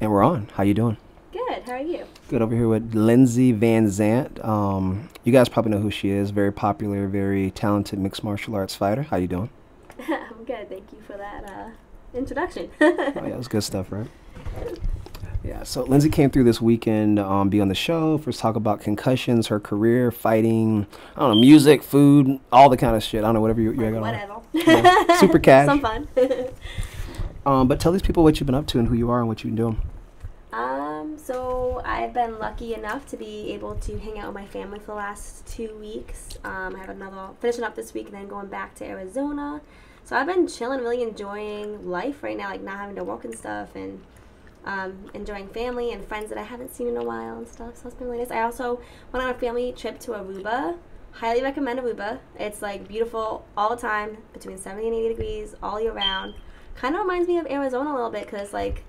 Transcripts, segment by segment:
And we're on. How you doing? Good. How are you? Good. Over here with Lindsay vanzandt. You guys probably know who she is. Very popular, very talented mixed martial arts fighter. How you doing? I'm good. Thank you for that introduction. Oh yeah, it was good stuff, right? Yeah. So Lindsay came through this weekend, be on the show. First, talk about concussions, her career, fighting. I don't know, music, food, all the kind of shit. I don't know, whatever you got on. Whatever. Yeah. Super cash. Some fun. But tell these people what you've been up to and who you are and what you've been doing. So I've been lucky enough to be able to hang out with my family for the last 2 weeks. I have another finishing up this week and then going back to Arizona. So I've been chilling, really enjoying life right now, like not having to work and stuff, and enjoying family and friends that I haven't seen in a while and stuff. So it's been really nice. I also went on a family trip to Aruba. Highly recommend Aruba. It's like beautiful all the time, between 70 and 80 degrees all year round. Kind of reminds me of Arizona a little bit because it's like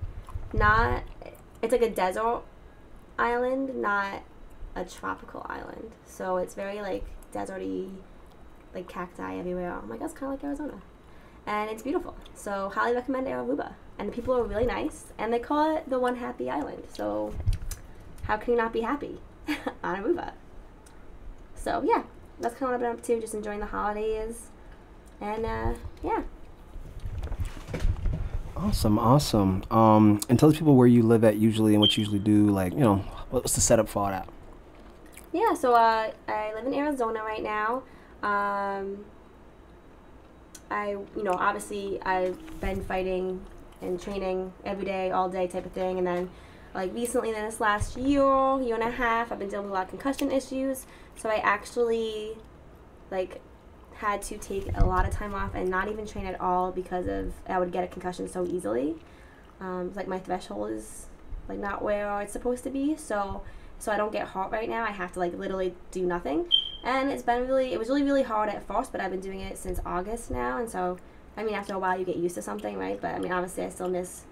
a desert island, not a tropical island. So it's very like deserty, like cacti everywhere. I'm like, that's kind of like Arizona. And it's beautiful. So highly recommend Aruba. And the people are really nice. And they call it the one happy island. So how can you not be happy on Aruba? So yeah, that's kind of what I've been up to. Just enjoying the holidays. And yeah. Awesome. And tell the people where you live at usually and what you usually do. Like, what's the setup for all that? Yeah, so I live in Arizona right now. Obviously I've been fighting and training every day, all day type of thing. And then, like, recently in this last year and a half, I've been dealing with a lot of concussion issues. So I actually, like, had to take a lot of time off and not even train at all because I would get a concussion so easily. Like my threshold is like not where it's supposed to be, so I don't get hurt right now. I have to like literally do nothing, and it was really hard at first, but I've been doing it since August now, and so I mean after a while you get used to something, right? But I mean obviously I still miss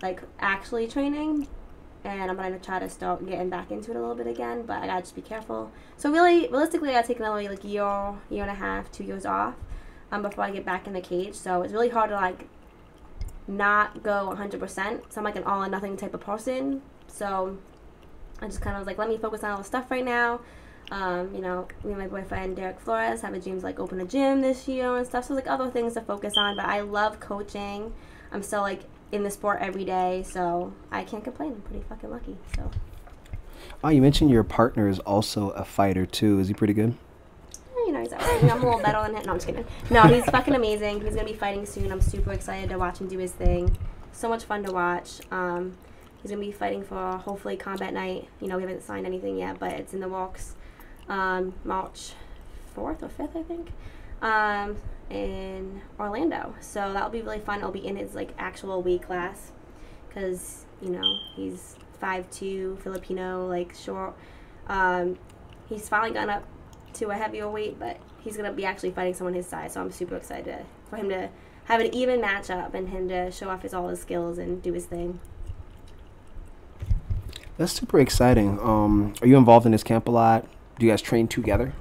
like actually training. And I'm going to try to start getting back into it a little bit again, but I got to just be careful. So really, realistically, I got to take another like year and a half, 2 years off before I get back in the cage. So it's really hard to like not go 100%. So I'm like an all or nothing type of person. So I just kind of was like, let me focus on all the stuff right now. Me and my boyfriend Derek Flores have a dream to like open a gym this year and stuff. So like other things to focus on, but I love coaching. I'm still like in the sport every day, so I can't complain. I'm pretty fucking lucky. So. Oh, you mentioned your partner is also a fighter too. Is he pretty good? He's alright. I'm a little better than him. No, I'm just kidding. No, he's fucking amazing. He's gonna be fighting soon. I'm super excited to watch him do his thing. So much fun to watch. He's gonna be fighting for hopefully Combat Night. We haven't signed anything yet, but it's in the works. March 4th or 5th, I think. In Orlando, so that'll be really fun. It'll be in his like actual weight class because he's 5'2", Filipino, like short. He's finally gone up to a heavier weight, but he's gonna be actually fighting someone his size, so I'm super excited for him to have an even matchup and him to show off all his skills and do his thing. That's super exciting. Are you involved in this camp a lot? Do you guys train together?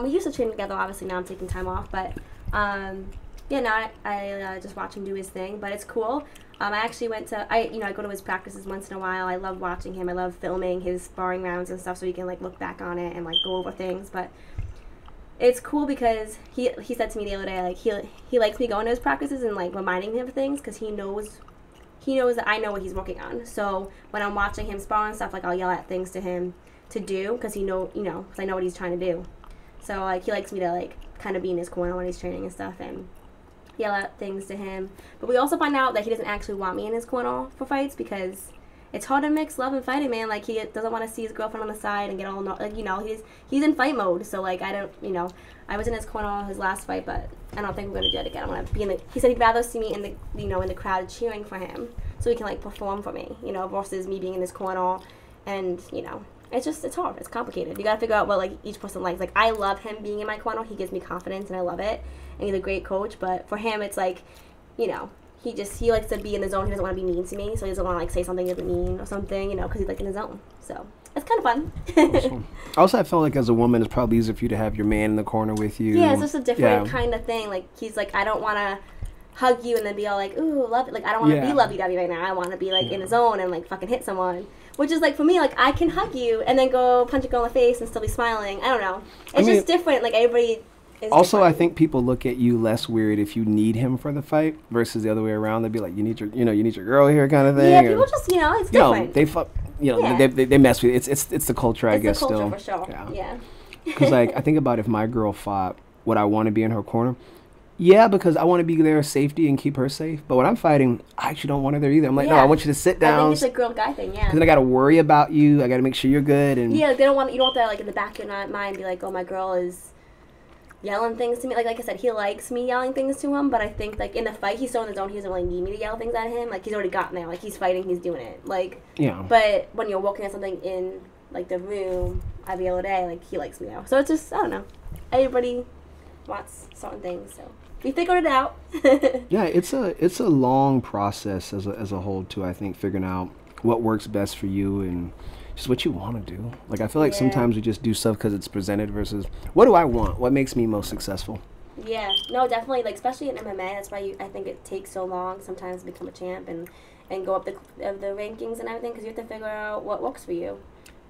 We used to train together. Obviously now I'm taking time off, but now I just watch him do his thing. But it's cool. I actually I go to his practices once in a while. I love watching him. I love filming his sparring rounds and stuff, so you can like look back on it and like go over things. But it's cool because he said to me the other day, like he likes me going to his practices and like reminding him of things because he knows that I know what he's working on. So when I'm watching him spar and stuff, like I'll yell at things to him to do because because I know what he's trying to do. So like he likes me to like kind of be in his corner when he's training and stuff and yell at things to him. But we also find out that he doesn't actually want me in his corner for fights because it's hard to mix love and fighting, man. Like he doesn't want to see his girlfriend on the side and get all he's in fight mode. So like I was in his corner his last fight, but I don't think we're gonna do it again. I want to be in the. He said he'd rather see me in the in the crowd cheering for him so he can like perform for me, versus me being in his corner and it's hard. It's complicated. You gotta figure out what like each person likes. Like I love him being in my corner. He gives me confidence and I love it. And he's a great coach. But for him, it's like, he likes to be in the zone. He doesn't want to be mean to me, so he doesn't want to like say something that's mean or something, because he's like in the zone. So it's kind of fun. Awesome. Also, I feel like as a woman, it's probably easier for you to have your man in the corner with you. Yeah, it's just a different kind of thing. Like he's like, I don't want to hug you and then be all like, ooh, love it. Like, I don't want to be lovey-dovey right now. I want to be, like, in the zone and, like, fucking hit someone. Which is, like, for me, like, I can hug you and then go punch a girl in the face and still be smiling. I don't know. It's just different. Like, everybody is also, different. I think people look at you less weird if you need him for the fight versus the other way around. They'd be like, you need your girl here kind of thing. Yeah, people just, it's different. They mess with you. It's the culture, I guess, still. It's the culture, for sure. Yeah. Because, like, I think about if my girl fought, would I want to be in her corner? Yeah, because I want to be there safety and keep her safe. But when I'm fighting, I actually don't want her there either. I'm like, no, I want you to sit down. I think it's a girl guy thing, yeah. Because then I got to worry about you. I got to make sure you're good. And yeah, like, you don't want that, like, in the back of your mind, be like, oh, my girl is yelling things to me. Like I said, he likes me yelling things to him, but I think, like, in the fight, he's so in the zone, he doesn't really need me to yell things at him. Like, he's already gotten there. Like, he's fighting, he's doing it. Like, yeah. But when you're working at something in, like, the room every other day, like, he likes me now. So it's just, I don't know. Everybody wants certain things, so we figured it out. Yeah, it's a long process as a whole too. I think figuring out what works best for you and just what you want to do. Like, I feel like sometimes we just do stuff because it's presented versus what do I want? What makes me most successful? Yeah, no, definitely. Like, especially in MMA, that's why I think it takes so long sometimes to become a champ and go up the rankings and everything, because you have to figure out what works for you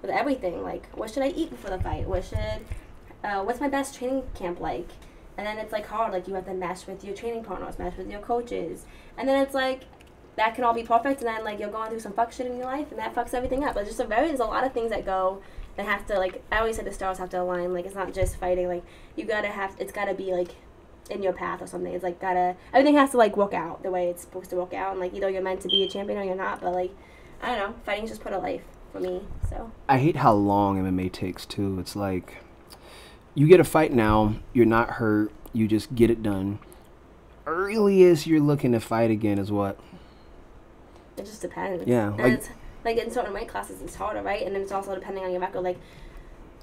with everything. Like, what should I eat before the fight? What's my best training camp like? And then it's, like, hard. Like, you have to mesh with your training partners, mesh with your coaches. And then it's, like, that can all be perfect, and then, like, you're going through some fuck shit in your life, and that fucks everything up. But there's a lot of things that have to, like, I always said the stars have to align. Like, it's not just fighting. Like, it's gotta be, like, in your path or something. It's, like, everything has to, like, work out the way it's supposed to work out. And, like, either you're meant to be a champion or you're not. But, like, I don't know. Fighting's just part of life for me, so. I hate how long MMA takes, too. It's, like, you get a fight now, you're not hurt, you just get it done. Earliest you're looking to fight again is what? It just depends. Yeah. And it's, like, in certain weight classes, it's harder, right? And then it's also depending on your record. Like,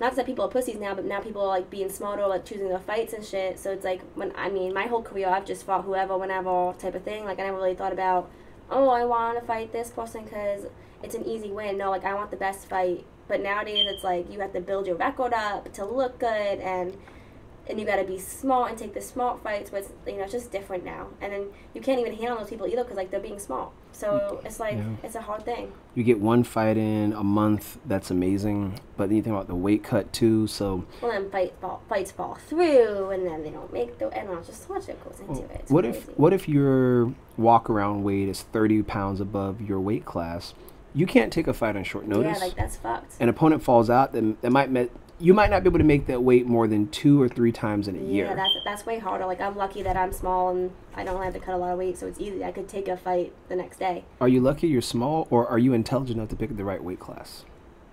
not that people are pussies now, but now people are, like, being smarter, like, choosing their fights and shit. So it's, like, my whole career, I've just fought whoever, whenever type of thing. Like, I never really thought about, oh, I want to fight this person because it's an easy win. No, like, I want the best fight. But nowadays, it's, like, you have to build your record up to look good, and you got to be smart and take the smart fights, but it's, it's just different now. And then you can't even handle those people either because, like, they're being smart. So it's, like, it's a hard thing. You get one fight in a month, that's amazing. But then you think about the weight cut, too, so. Well, then fights fall through, and then they don't make the, and just so much that goes into it. It's what if your walk-around weight is 30 pounds above your weight class? You can't take a fight on short notice. Yeah, like, that's fucked. An opponent falls out, then you might not be able to make that weight more than 2 or 3 times in a year. Yeah, that's way harder. Like, I'm lucky that I'm small and I don't have to cut a lot of weight, so it's easy. I could take a fight the next day. Are you lucky you're small, or are you intelligent enough to pick the right weight class?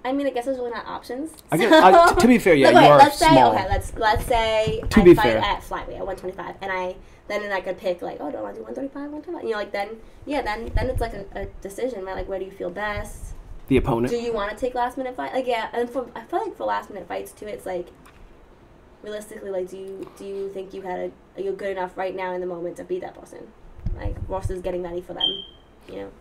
I mean, I guess there's really not options. To be fair, yeah, you are small. Let's say to I be fight fair. at flyweight at 125, and then I could pick, like, oh, do I want to do 135, 125? Like, then it's like a decision, right? Like, where do you feel best? The opponent. Do you want to take last minute fight? Like, yeah, and I feel like for last minute fights too, it's like, realistically, like, do you think you're good enough right now in the moment to beat that person? Like, versus getting ready for them.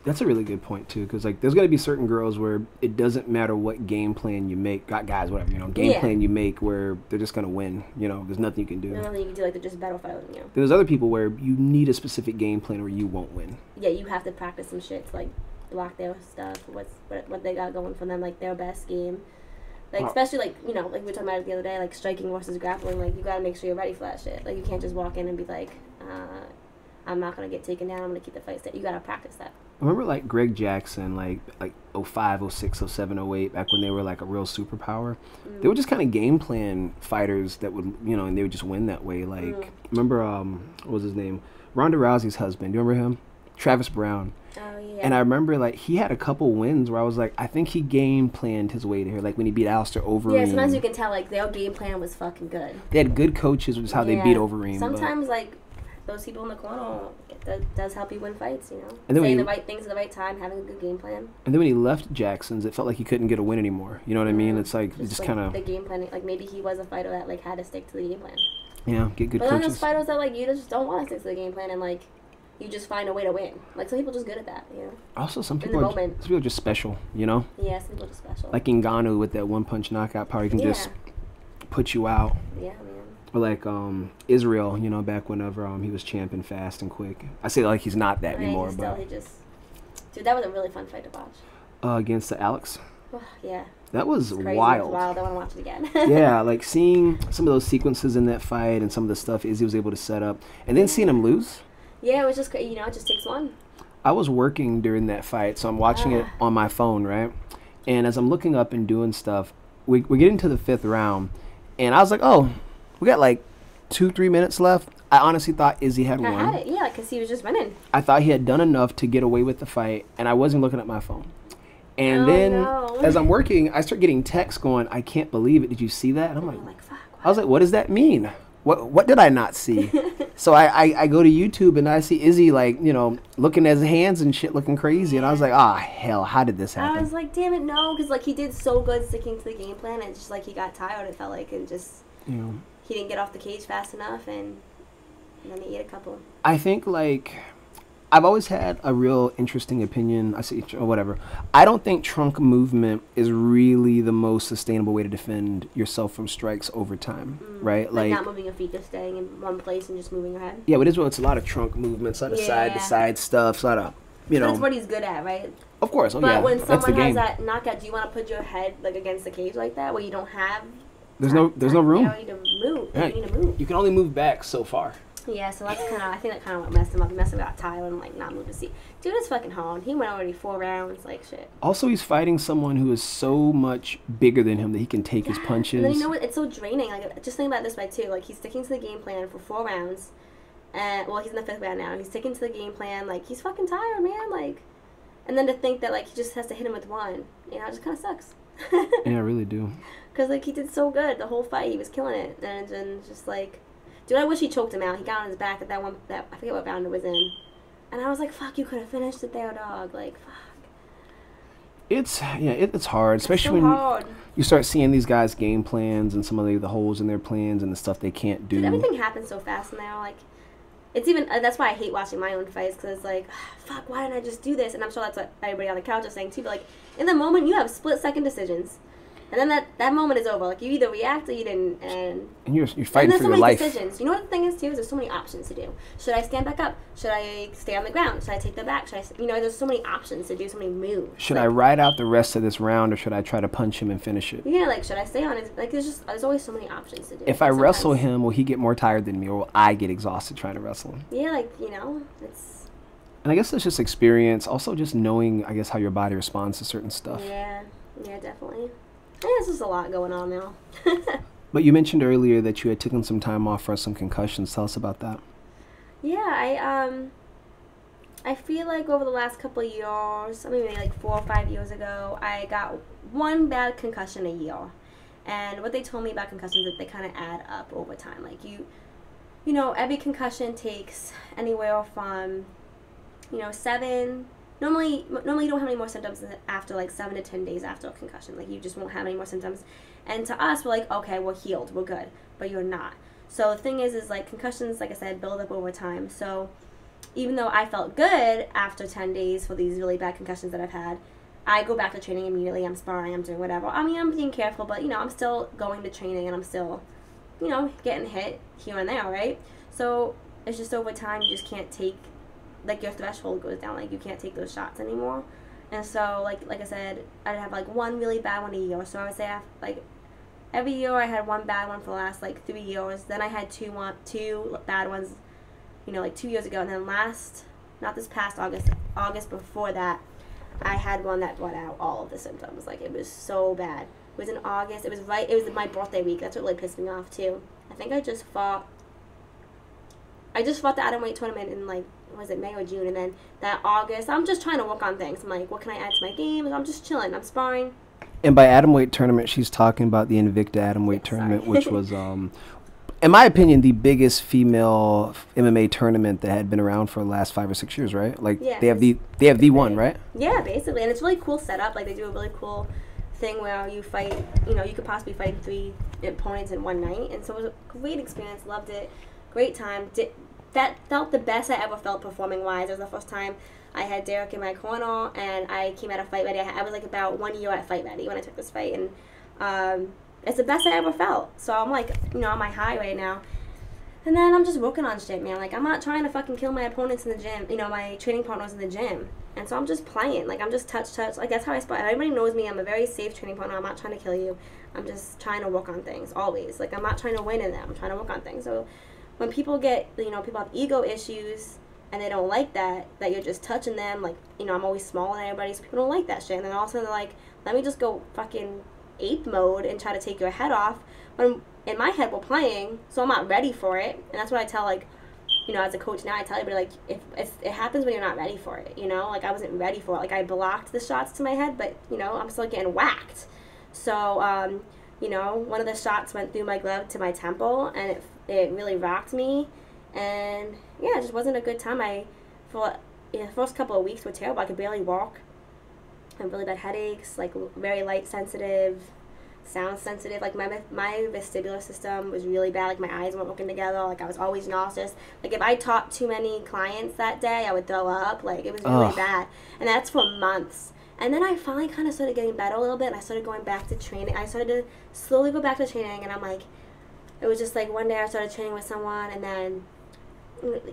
That's a really good point too, because, like, there's going to be certain girls where it doesn't matter what game plan you make, guys, whatever, plan you make, where they're just going to win. There's nothing you can do. There's nothing you can do, like, they're just battle fighting. There's other people where you need a specific game plan or you won't win. Yeah, you have to practice some shit to, like, block their stuff, what they got going for them, like, their best game. Like, especially, like, like we were talking about it the other day, like, striking versus grappling, like, you gotta make sure you're ready for that shit. Like, you can't just walk in and be like, I'm not gonna get taken down, I'm gonna keep the fight steady. You gotta practice that. Remember, like, Greg Jackson, like 05, 06, 07, 08, back when they were, like, a real superpower? They were just kind of game plan fighters that would, and they would just win that way. Like, remember, what was his name? Ronda Rousey's husband. Do you remember him? Travis Brown. Oh, yeah. And I remember, like, he had a couple wins where I was like, I think he game planned his way to here. Like, when he beat Alistair Overeem. Yeah, sometimes you can tell, like, their game plan was fucking good. They had good coaches, which is how they beat Overeem. Sometimes, like, those people in the corner, that does help you win fights, And then saying the right things at the right time, having a good game plan. And then when he left Jackson's, it felt like he couldn't get a win anymore. You know what I mean? It's like, just kind of... the game plan, like, maybe he was a fighter that, like, had to stick to the game plan. Yeah, get good coaches. But then there's fighters that, like, you just don't want to stick to the game plan, and, like, you just find a way to win. Like, some people are just good at that, Also, some people are just special, Yeah, some people are just special. Like Ngannou with that one-punch knockout power. He can just put you out. Yeah, man. Or like Israel, you know, back whenever he was champing fast and quick. I say like he's not that anymore, but dude, that was a really fun fight to watch. Against the Alex. Oh, yeah. That was crazy. wild. It was wild. I want to watch it again. Yeah, like seeing some of those sequences in that fight and some of the stuff Izzy was able to set up, and then seeing him lose. Yeah, it was just, you know, it just takes one. I was working during that fight, so I'm watching it on my phone, right? And as I'm looking up and doing stuff, we get into the 5th round, and I was like, oh, we got like 2-3 minutes left. I honestly thought Izzy had won. I had it, yeah, because he was just winning. I thought he had done enough to get away with the fight, and I wasn't looking at my phone. And as I'm working, I start getting texts going, I can't believe it. Did you see that? And I'm like fuck. I was like, what does that mean? What did I not see? So I go to YouTube, and I see Izzy, like, you know, looking at his hands and shit, looking crazy. And I was like, hell, how did this happen? I was like, damn it, no. Because, like, he did so good sticking to the game plan. And just, like, he got tired, it felt like. And just, you know, he didn't get off the cage fast enough. And then he ate a couple. I think, like, I've always had a real interesting opinion. I see, or whatever. I don't think trunk movement is really the most sustainable way to defend yourself from strikes over time, right? Like not moving your feet, just staying in one place and just moving your head. Yeah, but it's a lot of trunk movements, a lot of side-to-side stuff, a lot of, you know. That's what he's good at, right? Of course, but when someone has that knockout, do you want to put your head like against the cage like that, where you don't have? There's no room. You need to move. Right. You need to move. You can only move back so far. Yeah, so that's I think that kind of what messed him up. He messed him up Tyler and, like, not moving his seat. Dude is fucking hard. He went already 4 rounds, like, shit. Also, he's fighting someone who is so much bigger than him that he can take his punches. And then, you know what? It's so draining. Like, just think about it this way, too. Like, he's sticking to the game plan for 4 rounds. Well, he's in the 5th round now. He's sticking to the game plan. Like, he's fucking tired, man. Like, and then to think that, like, he just has to hit him with one, you know, it just kind of sucks. Yeah, I really do. Because, like, he did so good the whole fight. He was killing it. And then just, like... Dude, I wish he choked him out. He got on his back at that one, I forget what round it was in. And I was like, fuck, you could have finished it there, dog. Like, fuck. It's hard, especially when you start seeing these guys' game plans and some of the holes in their plans and the stuff they can't do. Dude, everything happens so fast now. Like, it's even, that's why I hate watching my own fights, because it's like, fuck, why didn't I just do this? And I'm sure that's what everybody on the couch is saying, too. But, like, in the moment, you have split-second decisions. And then that moment is over. Like, you either react or you didn't. And you're fighting for your life. Decisions. You know what the thing is, too? Is there's so many options to do. Should I stand back up? Should I stay on the ground? Should I take the back? Should I, you know, there's so many options to do, so many moves. Should I ride out the rest of this round, or should I try to punch him and finish it? Yeah, like, should I stay on his, like, there's always so many options to do. If I wrestle him, will he get more tired than me, or will I get exhausted trying to wrestle him? Yeah, like, you know, it's... And I guess it's just experience. Also just knowing, I guess, how your body responds to certain stuff. Yeah, definitely. Yeah, there's just a lot going on now. But you mentioned earlier that you had taken some time off for some concussions. Tell us about that. Yeah, I feel like over the last couple of years, maybe like 4 or 5 years ago, I got one bad concussion a year. And what they told me about concussions is that they kind of add up over time. Like, you know, every concussion takes anywhere from, you know, 7... Normally you don't have any more symptoms after like 7 to 10 days after a concussion. Like, you just won't have any more symptoms. And to us, we're like, okay, we're healed, we're good. But you're not. So the thing is like, concussions, like I said, build up over time. So even though I felt good after 10 days for these really bad concussions that I've had, I go back to training immediately. I'm sparring, I'm doing whatever. I mean, I'm being careful, but, you know, I'm still going to training and I'm still, you know, getting hit here and there, right? So it's just over time, you just can't take, like, your threshold goes down. Like, you can't take those shots anymore. And so, like I said, I'd have, like, one really bad one a year. So I would say, like, every year I had one bad one for the last, like, 3 years. Then I had two bad ones, you know, like 2 years ago. And then not this past August before that, I had one that brought out all of the symptoms. Like, it was so bad. It was in August. It was my birthday week. That's what really pissed me off, too. I think I just fought the atomweight tournament in, like, was it May or June? And then that August, I'm just trying to work on things. I'm like, what can I add to my game? I'm just chilling. I'm sparring. And by atomweight tournament, she's talking about the Invicta atomweight tournament, which was, in my opinion, the biggest female MMA tournament that had been around for the last 5 or 6 years, right? Like, yeah, they have the one, right? Yeah, basically. And it's really cool setup. Like, they do a really cool thing where you fight, you know, you could possibly fight 3 opponents in one night. And so it was a great experience. Loved it. Great time. That felt the best I ever felt performing-wise. It was the first time I had Derek in my corner, and I came out of Fight Ready. I was, like, about 1 year at Fight Ready when I took this fight, and it's the best I ever felt. So I'm like, you know, on my high right now. And then I'm just working on shit, man. Like, I'm not trying to fucking kill my opponents in the gym, you know, my training partners in the gym. And so I'm just playing. Like, I'm just touch. Like, that's how I spot. Everybody knows me. I'm a very safe training partner. I'm not trying to kill you. I'm just trying to work on things, always. Like, I'm not trying to win in them. I'm trying to work on things. So when people get, you know, people have ego issues and they don't like that you're just touching them, like, you know, I'm always smaller than everybody, so people don't like that shit. And then all of a sudden they're like, let me just go fucking ape mode and try to take your head off. When in my head we're playing, so I'm not ready for it. And that's what I tell, like, you know, as a coach now, I tell everybody, like, if it happens when you're not ready for it, you know? Like, I wasn't ready for it. Like, I blocked the shots to my head, but, you know, I'm still getting whacked. So, you know, one of the shots went through my glove to my temple, and it really rocked me. And, yeah, it just wasn't a good time. The first couple of weeks were terrible. I could barely walk. I had really bad headaches, like, very light sensitive, sound sensitive. Like, my vestibular system was really bad. Like, my eyes weren't working together. Like, I was always nauseous. Like, if I taught too many clients that day, I would throw up. Like, it was really bad. And that's for months. And then I finally kind of started getting better a little bit, and I started going back to training. I started to slowly go back to training, and I'm like, it was just like one day I started training with someone, and then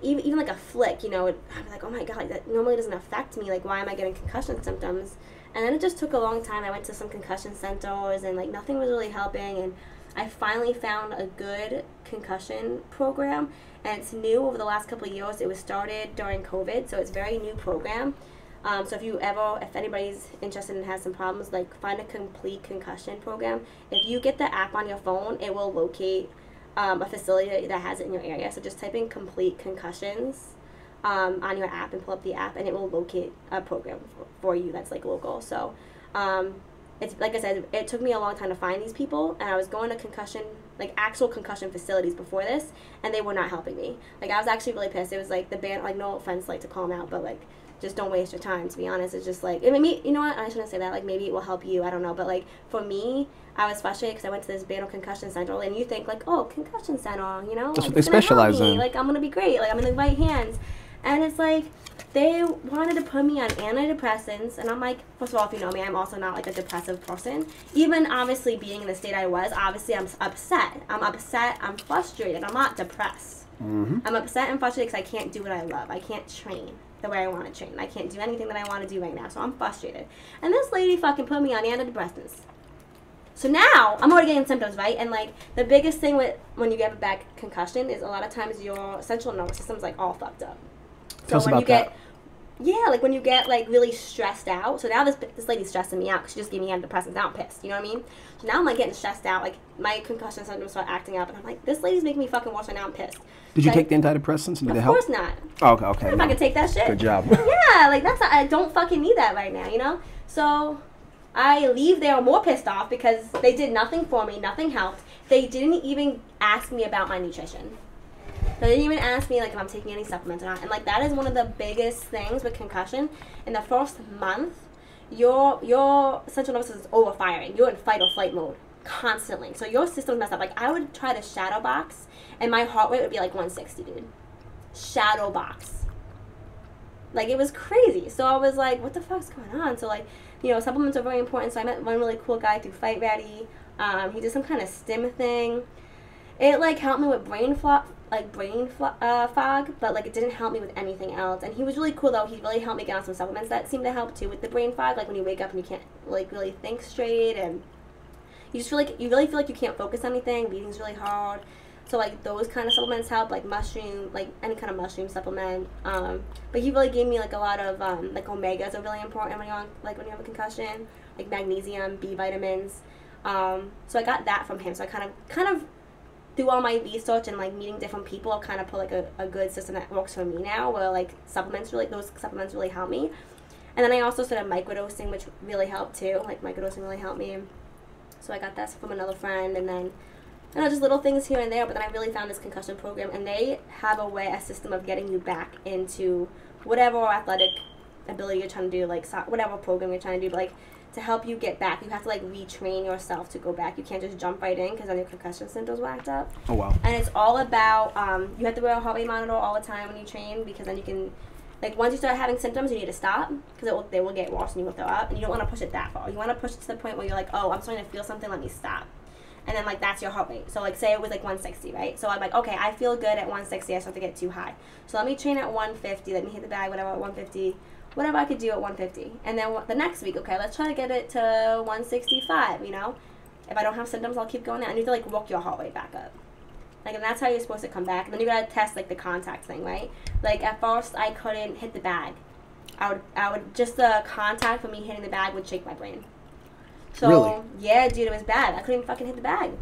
even like a flick, you know, I'd be like, oh my god, like, that normally doesn't affect me. Like, why am I getting concussion symptoms? And then it just took a long time. I went to some concussion centers, and like nothing was really helping. And I finally found a good concussion program, and it's new over the last couple of years. It was started during COVID, so it's a very new program. So if anybody's interested and has some problems, like, find a complete concussion program. If you get the app on your phone, it will locate a facility that has it in your area. So just type in complete concussions on your app and pull up the app, and it will locate a program for you that's like local. So it's like I said, it took me a long time to find these people, and I was going to actual concussion facilities before this, and they were not helping me. Like, I was actually really pissed. It was like the band, like, no offense, like, to call them out, but like, just don't waste your time, to be honest. It's just like, maybe, you know what, I shouldn't say that, like, maybe it will help you, I don't know, but like, for me, I was frustrated because I went to this Banner Concussion Center, and you think, like, oh, concussion center, you know, that's what like, they specialize in. Like, I'm gonna be great, like, I'm in the right hands. And it's like, they wanted to put me on antidepressants, and I'm like, first of all, if you know me, I'm also not like a depressive person. Even obviously being in the state I was, obviously I'm upset, I'm frustrated, I'm not depressed. I'm upset and frustrated because I can't do what I love. I can't train the way I want to train. I can't do anything that I want to do right now, so I'm frustrated. And this lady fucking put me on antidepressants. So now, I'm already getting symptoms, right? And like, the biggest thing with when you get a bad concussion is a lot of times your central nervous system's like all fucked up. Tell us about that. Yeah, like when you get like really stressed out. So now this lady's stressing me out because she just gave me antidepressants. Now I'm pissed. You know what I mean? So now I'm like getting stressed out. Like, my concussion symptoms start acting up, and I'm like, this lady's making me fucking worse. And now I'm pissed. Did you take the antidepressants and did it help? Of course not. Oh, okay. If I can take that shit. Good job. Yeah, like, that's not, I don't fucking need that right now, you know? So I leave there more pissed off because they did nothing for me, nothing helped. They didn't even ask me about my nutrition. They didn't even ask me, like, if I'm taking any supplements or not. And, like, that is one of the biggest things with concussion. In the first month, your central nervous system is overfiring. You're in fight or flight mode constantly. So your system's messed up. Like, I would try to shadow box, and my heart rate would be, like, 160, dude. Shadow box. Like, it was crazy. So I was like, what the fuck's going on? So, like, you know, supplements are very important. So I met one really cool guy through Fight Ready. He did some kind of stim thing. It, like, helped me with brain fog, but, like, it didn't help me with anything else. And he was really cool, though. He really helped me get on some supplements that seemed to help, too, with the brain fog. Like, when you wake up and you can't, like, really think straight, and you just feel like, you really feel like you can't focus on anything. Breathing's really hard. So, like, those kind of supplements help, like mushroom, like, any kind of mushroom supplement. But he really gave me, like, a lot of, like, omegas are really important when you're on, like, when you have a concussion. Like, magnesium, B vitamins. So I got that from him. So I kind of through all my research and, like, meeting different people, I've kind of put, like, a good system that works for me now, where, like, those supplements really help me. And then I also started microdosing, which really helped, too. Like, microdosing really helped me. So I got that from another friend, and then, you know, just little things here and there. But then I really found this concussion program, and they have a system of getting you back into whatever athletic ability you're trying to do, like, whatever program you're trying to do, but, like, to help you get back, you have to, like, retrain yourself to go back. You can't just jump right in because then your concussion symptoms will act up. Oh, wow. And it's all about, you have to wear a heart rate monitor all the time when you train, because then you can, like, once you start having symptoms, you need to stop, because they will get worse and you will throw up, and you don't want to push it that far. You want to push it to the point where you're like, oh, I'm starting to feel something, let me stop. and then like that's your heart rate. So like say it was like 160, right? So I'm like, okay, I feel good at 160. I start to get too high. So let me train at 150. Let me hit the bag, whatever, at 150. Whatever I could do at 150. And then the next week, okay, let's try to get it to 165, you know? If I don't have symptoms, I'll keep going there. I need to like work your heart rate back up. Like, and that's how you're supposed to come back. And then you gotta test like the contact thing, right? Like at first I couldn't hit the bag. I would just the contact for me hitting the bag would shake my brain. So really? Yeah, dude, it was bad. I couldn't even fucking hit the bag.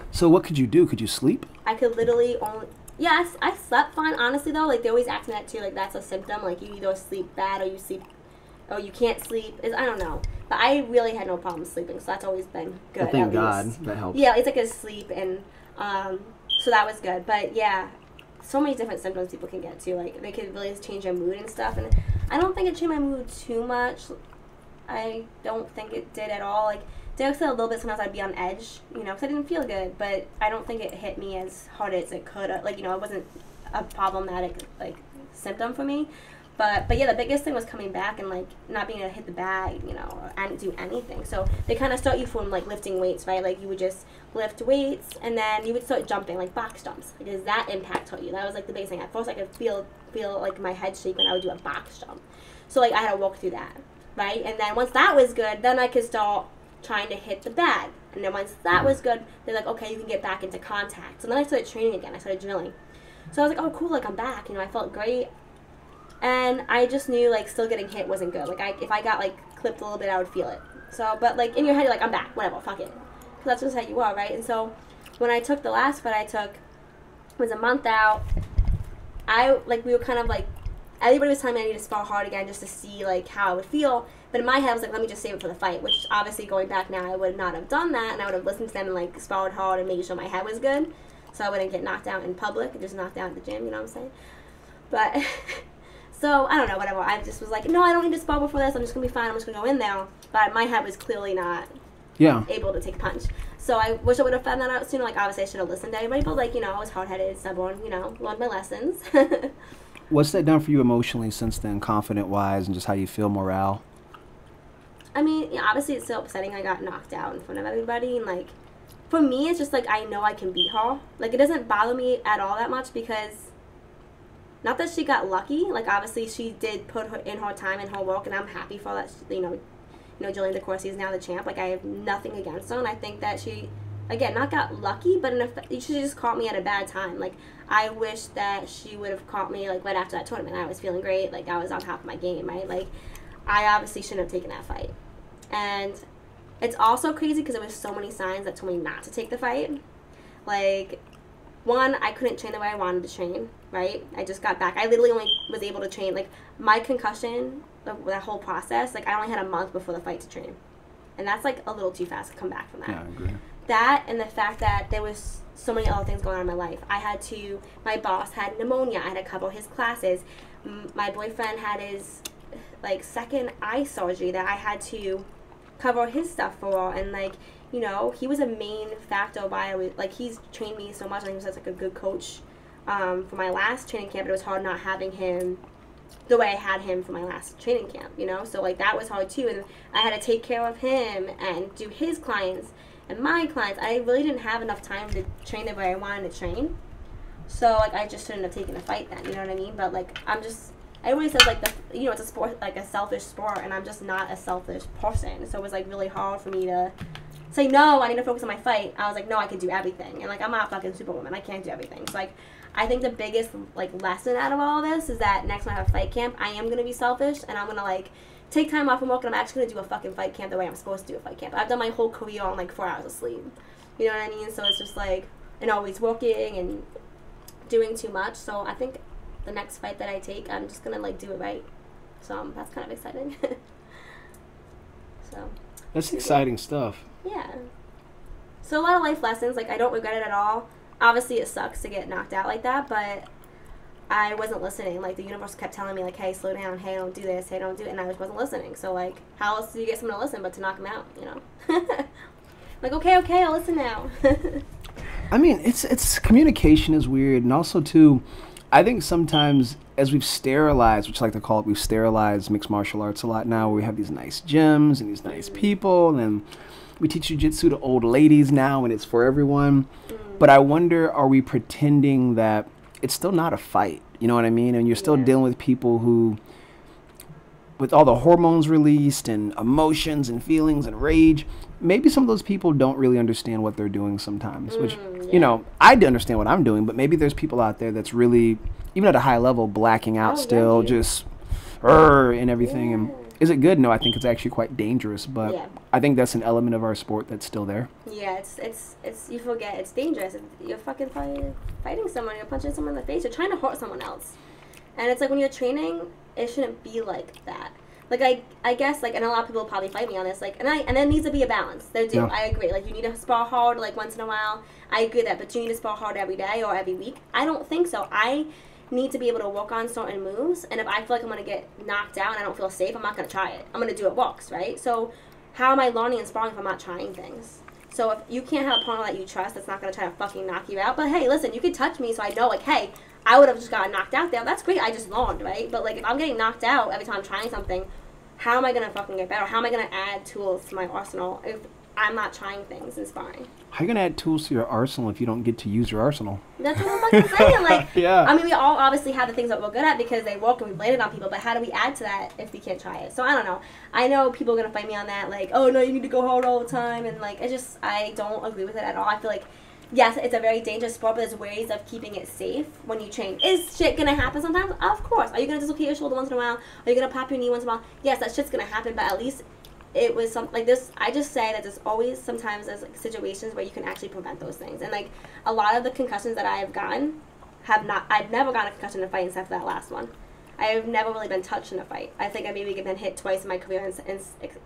So what could you do? Could you sleep? I could literally only. Yes, I slept fine, honestly, though. Like, they always ask me that, too. Like, that's a symptom. Like, you either sleep bad or you can't sleep. I don't know. But I really had no problem sleeping, so that's always been good. Well, thank God. That helps. Yeah, it's like a sleep, and so that was good. But, yeah, so many different symptoms people can get, too. Like, they could really change your mood and stuff. And I don't think it changed my mood too much. I don't think it did at all. Like, Derek said a little bit sometimes I'd be on edge, you know, because I didn't feel good, but I don't think it hit me as hard as it could. Like, you know, it wasn't a problematic, like, symptom for me. But yeah, the biggest thing was coming back and, like, not being able to hit the bag, you know, or do anything. So they kind of start you from, like, lifting weights, right? Like, you would just lift weights, and then you would start jumping, like, box jumps. Like, does that impact hurt you? That was, like, the biggest thing. At first, I could feel like, my head shake when I would do a box jump. So, like, I had to walk through that, right? And then once that was good, then I could start trying to hit the bag. And then once that was good, they're like, okay, you can get back into contact. So then I started training again. I started drilling. So I was like, oh, cool, like, I'm back. You know, I felt great. And I just knew, like, still getting hit wasn't good. Like, if I got, like, clipped a little bit, I would feel it. So, but, like, in your head, you're like, I'm back. Whatever, fuck it. Because that's just how you are, right? And so when I took the last fight I took, it was a month out. We were kind of, like, everybody was telling me I needed to spar hard again just to see, like, how I would feel. But in my head, I was like, let me just save it for the fight, which obviously going back now, I would not have done that, and I would have listened to them and, like, sparred hard and made sure my head was good, so I wouldn't get knocked out in public, just knocked out at the gym, you know what I'm saying? But, so, I don't know, whatever. I just was like, no, I don't need to spar before this, I'm just going to be fine, I'm just going to go in there. But my head was clearly not able to take a punch. So I wish I would have found that out sooner. Like, obviously, I should have listened to everybody, but, like, you know, I was hard-headed, stubborn, you know, learned my lessons. What's that done for you emotionally since then, confident-wise, and just how you feel morale? I mean, yeah, obviously it's still upsetting I got knocked out in front of everybody, and, like, for me, it's just, like, I know I can beat her. Like, it doesn't bother me at all that much because, not that she got lucky, like, obviously she did put in her time and her work, and I'm happy for that, you know, Jillian DeCourcy is now the champ. Like, I have nothing against her, and I think that she, again, not got lucky, but she just caught me at a bad time. Like, I wish that she would have caught me, like, right after that tournament. I was feeling great, like, I was on top of my game, right? Like, I obviously shouldn't have taken that fight. And it's also crazy because there was so many signs that told me not to take the fight. Like, one, I couldn't train the way I wanted to train, right? I just got back. I literally only was able to train, like, my concussion, that whole process, like, I only had a month before the fight to train. And that's, like, a little too fast to come back from that. Yeah, I agree. That and the fact that there was so many other things going on in my life. My boss had pneumonia. I had to cover his classes. My boyfriend had his, like, second eye surgery that I had to cover his stuff for. And, like, you know, he was a main factor why I was, like, he's trained me so much. And he was such, like, a good coach for my last training camp. But it was hard not having him the way I had him for my last training camp, you know? So, like, that was hard, too. And I had to take care of him and do his clients. And my clients, I really didn't have enough time to train the way I wanted to train. So, like, I just shouldn't have taken a fight then, you know what I mean? But, like, everybody says, like, you know, it's a sport, like, a selfish sport, and I'm just not a selfish person. So it was, like, really hard for me to say, no, I need to focus on my fight. I was like, no, I can do everything. And, like, I'm not fucking Superwoman. I can't do everything. So, like, I think the biggest, like, lesson out of all of this is that next time I have a fight camp, I am going to be selfish, and I'm going to, like, take time off from work, and I'm actually going to do a fucking fight camp the way I'm supposed to do a fight camp. I've done my whole career on, like, 4 hours of sleep. You know what I mean? So it's just, like, and always working and doing too much. So I think the next fight that I take, I'm just going to, like, do it right. So that's kind of exciting. So. That's exciting stuff. Yeah. So a lot of life lessons. Like, I don't regret it at all. Obviously, it sucks to get knocked out like that, but I wasn't listening. Like, the universe kept telling me, like, hey, slow down, hey, don't do this, hey, don't do it, and I just wasn't listening. So, like, how else do you get someone to listen but to knock them out, you know? Like, okay, I'll listen now. I mean, it's communication is weird, and also, too, I think sometimes, as we've sterilized, which I like to call it, we've sterilized mixed martial arts a lot now, where we have these nice gyms and these nice people, and we teach jiu-jitsu to old ladies now and it's for everyone. But I wonder, are we pretending that it's still not a fight? You know what I mean? And you're still dealing with people who, with all the hormones released and emotions and feelings and rage, maybe some of those people don't really understand what they're doing sometimes, which, you know, I do understand what I'm doing, but maybe there's people out there that's really, even at a high level, blacking out still, just, and everything. And is it good? No, I think it's actually quite dangerous, but I think that's an element of our sport that's still there. Yeah, it's you forget it's dangerous. You're fucking fighting someone, you're punching someone in the face, you're trying to hurt someone else. And it's like when you're training, it shouldn't be like that. Like I guess like, and a lot of people will probably fight me on this, like, and there needs to be a balance. There do. I agree. Like you need to spar hard like once in a while. I agree that, but you need to spar hard every day or every week. I don't think so. I need to be able to work on certain moves, and if I feel like I'm gonna get knocked out and I don't feel safe, I'm not gonna try it. I'm gonna do it walks, right? So how am I learning and sparring if I'm not trying things? So if you can't have a partner that you trust that's not gonna try to fucking knock you out, but hey, listen, you can touch me so I know like, hey, I would have just gotten knocked out there. That's great. I just learned, right? But like if I'm getting knocked out every time I'm trying something, how am I gonna fucking get better? How am I gonna add tools to my arsenal if I'm not trying things in sparring? How are you gonna add tools to your arsenal if you don't get to use your arsenal? That's what I'm fucking saying. Like, I mean, we all obviously have the things that we're good at because they work and we blame it on people. But how do we add to that if we can't try it? So I don't know. I know people are gonna fight me on that. Like, oh no, you need to go hard all the time, and like, I don't agree with it at all. I feel like, yes, it's a very dangerous sport, but there's ways of keeping it safe when you train. Is shit gonna happen sometimes? Of course. Are you gonna dislocate your shoulder once in a while? Are you gonna pop your knee once in a while? Yes, that shit's gonna happen, but at least it was something like this. I just say that there's always sometimes there's like situations where you can actually prevent those things. And like a lot of the concussions that I have gotten I've never gotten a concussion in a fight except for that last one. I've never really been touched in a fight. I think I maybe been hit twice in my career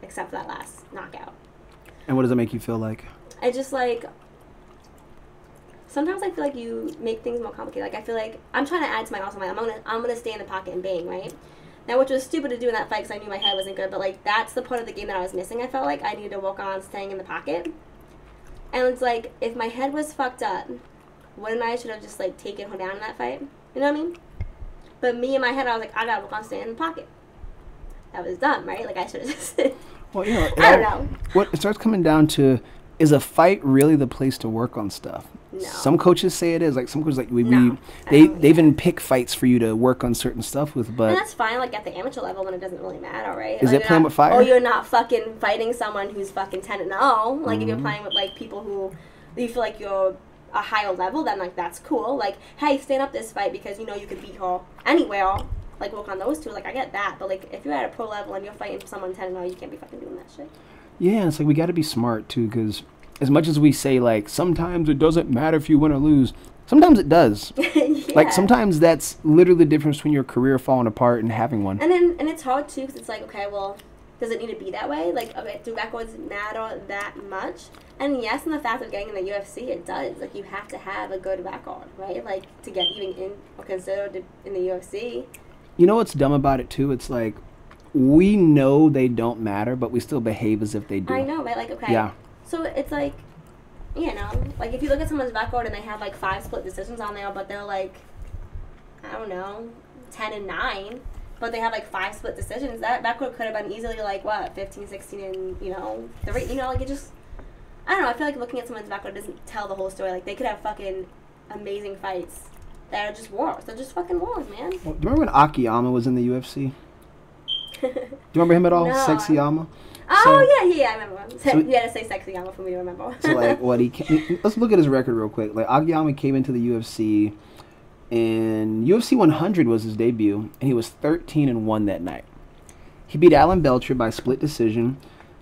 except for that last knockout. And what does it make you feel like? I just like, sometimes I feel like you make things more complicated. Like I feel like I'm trying to add to my arsenal. I'm gonna stay in the pocket and bang, right? Now, which was stupid to do in that fight because I knew my head wasn't good, but like that's the part of the game that I was missing. I felt like I needed to work on staying in the pocket. And it's like, if my head was fucked up, wouldn't I should have just like taken her down in that fight? You know what I mean? But me in my head, I was like, I gotta work on staying in the pocket. That was dumb, right? Like I should have just. Well, you know, I don't know. What it starts coming down to is a fight really the place to work on stuff? No. Some coaches say it is. Like some coaches, like they even pick fights for you to work on certain stuff with. But and that's fine. Like at the amateur level, when it doesn't really matter, right? Is it playing with fire? Or you're not fucking fighting someone who's fucking 10-0. Like if you're playing with like people who you feel like you're a higher level, then like that's cool. Like hey, stand up this fight because you know you could beat her anywhere. Like work on those two. Like I get that, but like if you're at a pro level and you're fighting someone 10-0, you can't be fucking doing that shit. Yeah, it's like we got to be smart too, because as much as we say, like, sometimes it doesn't matter if you win or lose, sometimes it does. Like, sometimes that's literally the difference between your career falling apart and having one. And it's hard, too, because it's like, okay, well, does it need to be that way? Like, okay, do records matter that much? And yes, in the fact of getting in the UFC, it does. Like, you have to have a good record, right? Like, to get even in or considered in the UFC. You know what's dumb about it, too? It's like, we know they don't matter, but we still behave as if they do. I know, right? Like, okay. Yeah. So it's like, you know, like if you look at someone's record and they have like 5 split decisions on there, but they're like, I don't know, 10-9, but they have like 5 split decisions, that record could have been easily like, what, 15, 16, and, you know, 3, you know, like it just, I don't know, I feel like looking at someone's record doesn't tell the whole story. Like they could have fucking amazing fights that are just wars. They're just fucking wars, man. Well, do you remember when Akiyama was in the UFC? Do you remember him at all? No. Sexy Yama? Oh, yeah, I remember him. So, you had to say Sexy Yama for me to remember. So, like, let's look at his record real quick. Like, Akiyama came into the UFC, and UFC 100 was his debut, and he was 13-1 that night. He beat Alan Belcher by split decision.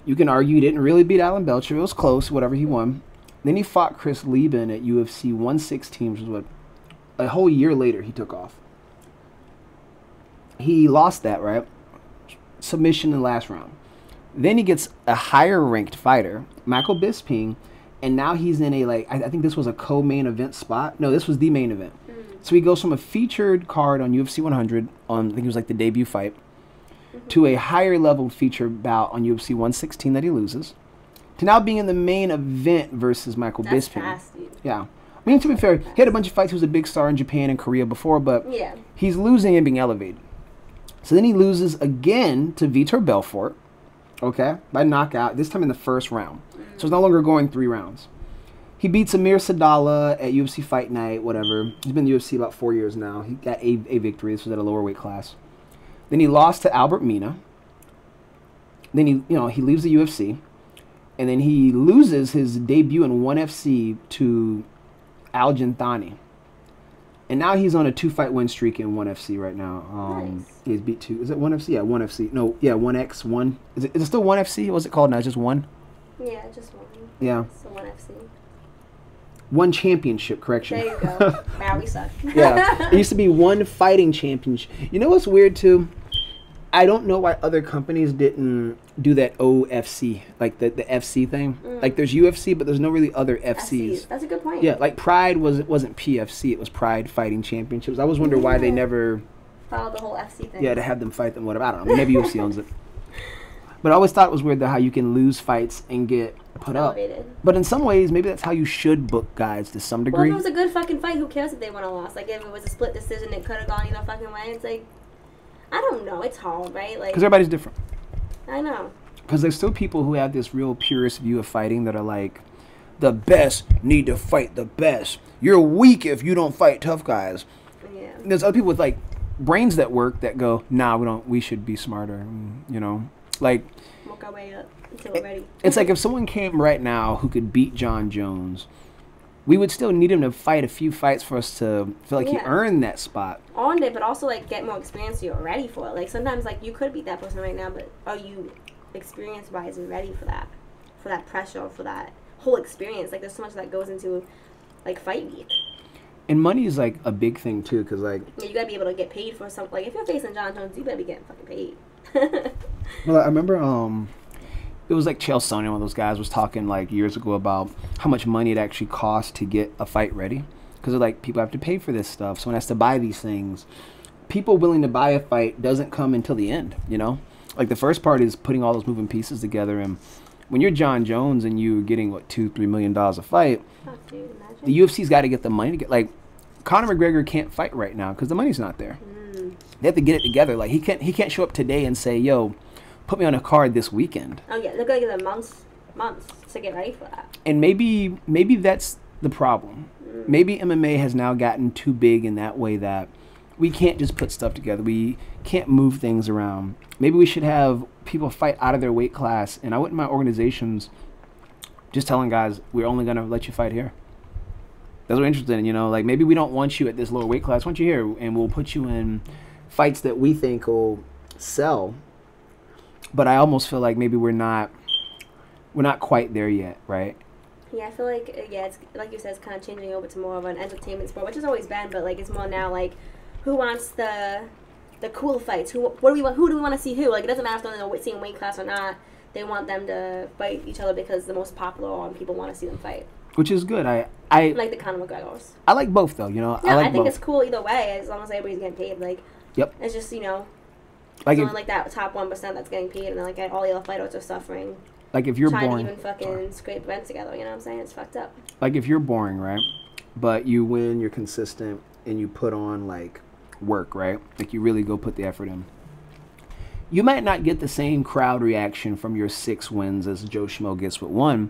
You can argue he didn't really beat Alan Belcher. It was close, whatever he won. Then he fought Chris Lieben at UFC 116, which was what, a whole year later he took off. He lost that, right? Submission in the last round. Then he gets a higher ranked fighter, Michael Bisping, and now he's in a, like, I think this was a co-main event spot. No, this was the main event. So he goes from a featured card on UFC 100, on, I think it was like the debut fight, to a higher level featured bout on UFC 116 that he loses, to now being in the main event versus Michael Bisping. Fast, dude. Yeah. I mean, to be fair, he had a bunch of fights. He was a big star in Japan and Korea before, but he's losing and being elevated. So then he loses again to Vitor Belfort, okay, by knockout, this time in the first round. So it's no longer going 3 rounds. He beats Amir Sadallah at UFC Fight Night, whatever. He's been in the UFC about 4 years now. He got a victory. This was at a lower weight class. Then he lost to Albert Mina. Then he leaves the UFC. And then he loses his debut in 1FC to Al Janthani. And now he's on a 2-fight win streak in 1FC right now. Nice. He's beat 2. Is it 1FC? Yeah, 1FC. No, yeah, 1X, 1. Is it still 1FC? What's it called now? Just 1? Yeah, just 1. Yeah. So 1FC. 1 championship, correction. There you go. Wow, we suck. Yeah. It used to be 1 fighting championship. You know what's weird, too? I don't know why other companies didn't do that OFC, like the FC thing. Like there's UFC, but there's no really other FCs. That's a good point. Yeah, like Pride wasn't PFC, it was Pride Fighting Championships. I was wondering why they never followed the whole FC thing. Yeah, to have them fight them, whatever. I don't know. Maybe UFC owns it. But I always thought it was weird though how you can lose fights and get put elevated up. But in some ways, maybe that's how you should book guys to some degree. Well, if it was a good fucking fight, who cares if they won or lost? Like if it was a split decision, it could have gone either fucking way. It's like, I don't know. It's hard, right? Like, because everybody's different. I know. Because there's still people who have this real purist view of fighting that are like, the best need to fight the best. You're weak if you don't fight tough guys. Yeah. And there's other people with like brains that work that go, nah, we should be smarter. You know, like Work our way up until we're ready. It's like if someone came right now who could beat John Jones, we would still need him to fight a few fights for us to feel like he earned that spot. On it, but also like get more experience so you're ready for it. Like sometimes like you could beat that person right now, but are you experience-wise ready for that pressure, for that whole experience? Like there's so much that goes into like fight week. And money is like a big thing too, because like you gotta be able to get paid for something. Like if you're facing John Jones, you better be getting fucking paid. Well, I remember it was like Chael Sonnen, one of those guys, was talking like years ago about how much money it actually costs to get a fight ready. Because like people have to pay for this stuff. Someone has to buy these things. People willing to buy a fight doesn't come until the end, you know? Like the first part is putting all those moving pieces together. And when you're John Jones and you're getting, what, $2-3 million a fight, Dude, the UFC's got to get the money to get, like, Conor McGregor can't fight right now because the money's not there. They have to get it together. Like he can't show up today and say, yo, put me on a card this weekend. Oh yeah, they're gonna give them months to get ready for that. And maybe that's the problem. Maybe MMA has now gotten too big in that way that we can't just put stuff together. We can't move things around. Maybe we should have people fight out of their weight class. And I wouldn't mind organizations just telling guys, we're only gonna let you fight here. That's what we're interested in, you know. Like maybe we don't want you at this lower weight class. We want you here, and we'll put you in fights that we think will sell. But I almost feel like maybe we're not quite there yet, right? Yeah, I feel like it's like you said, it's kind of changing over to more of an entertainment sport, which has always been, but like it's more now like who wants the cool fights? Who do we want to see who? Like it doesn't matter if they're in the same weight class or not. They want them to fight each other because the most popular and people want to see them fight. Which is good. I like the Conor McGregors. I like both though, you know. Yeah, I think both. it's cool either way as long as everybody's getting paid. Like yep. It's just, you know, like it's only like that top 1% that's getting paid, and then like all the other fighters are suffering. Like if you're trying boring, to even fucking scrape rent together, you know what I'm saying? It's fucked up. Like if you're boring, right? But you win, you're consistent, and you put on like work, right? Like you really go put the effort in. You might not get the same crowd reaction from your 6 wins as Joe Schmo gets with 1,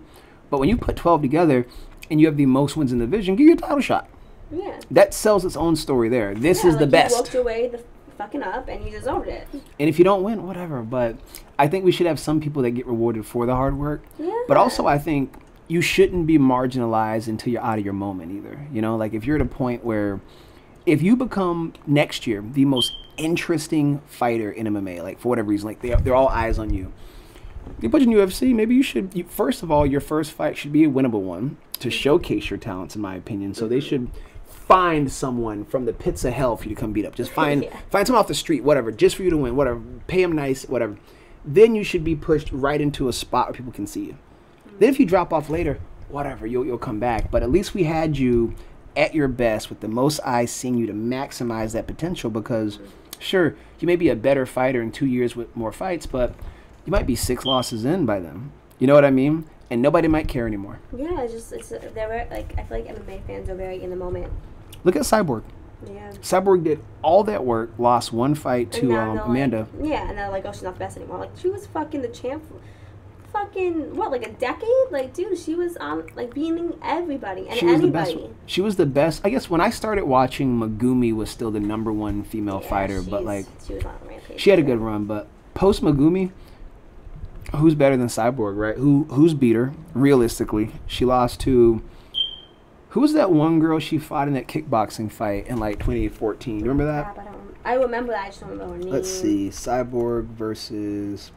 but when you put 12 together and you have the most wins in the division, give you a title shot. Yeah. That sells its own story there. This is the best. You worked your way the fucking up and you deserved it. And if you don't win, whatever. But I think we should have some people that get rewarded for the hard work. Yeah. But also I think you shouldn't be marginalized until you're out of your moment either. You know, like if you're at a point where if you become next year the most interesting fighter in MMA, like for whatever reason, like they're all eyes on you. You put in UFC, maybe you should, first of all, your first fight should be a winnable one to showcase your talents, in my opinion. So they should find someone from the pits of hell for you to come beat up. Just find someone off the street, whatever, just for you to win, whatever. Pay them nice, whatever. Then you should be pushed right into a spot where people can see you. Then if you drop off later, whatever, you'll come back. But at least we had you at your best with the most eyes seeing you to maximize that potential because, sure, you may be a better fighter in 2 years with more fights, but you might be 6 losses in by then. You know what I mean? And nobody might care anymore. Yeah, they're like, I feel like MMA fans are very in the moment. Look at Cyborg. Yeah. Cyborg did all that work, lost 1 fight to Amanda. Like, yeah, and they're like, oh, she's not the best anymore. Like, she was fucking the champ fucking, what, like a decade? Like, dude, she was on, like, beating everybody and She was anybody. the best. She was the best. I guess when I started watching, Megumi was still the #1 female fighter, but like she was on a rampage. she had a good run. But post Megumi, who's better than Cyborg, right? Who's beat her realistically? She lost to who was that one girl she fought in that kickboxing fight in like 2014? You remember that? I remember that. I just don't remember her name. Let's see, Cyborg versus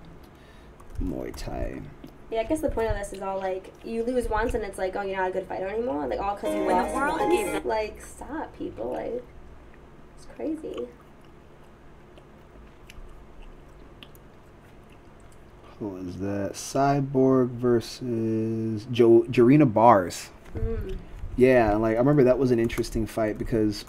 Muay Thai. Yeah, I guess the point of this is all like you lose once and it's like, oh, you're not a good fighter anymore. Like all because you lost once. Like stop, people. Like it's crazy. Who was that? Cyborg versus Jarena Bars. Yeah, like I remember that was an interesting fight because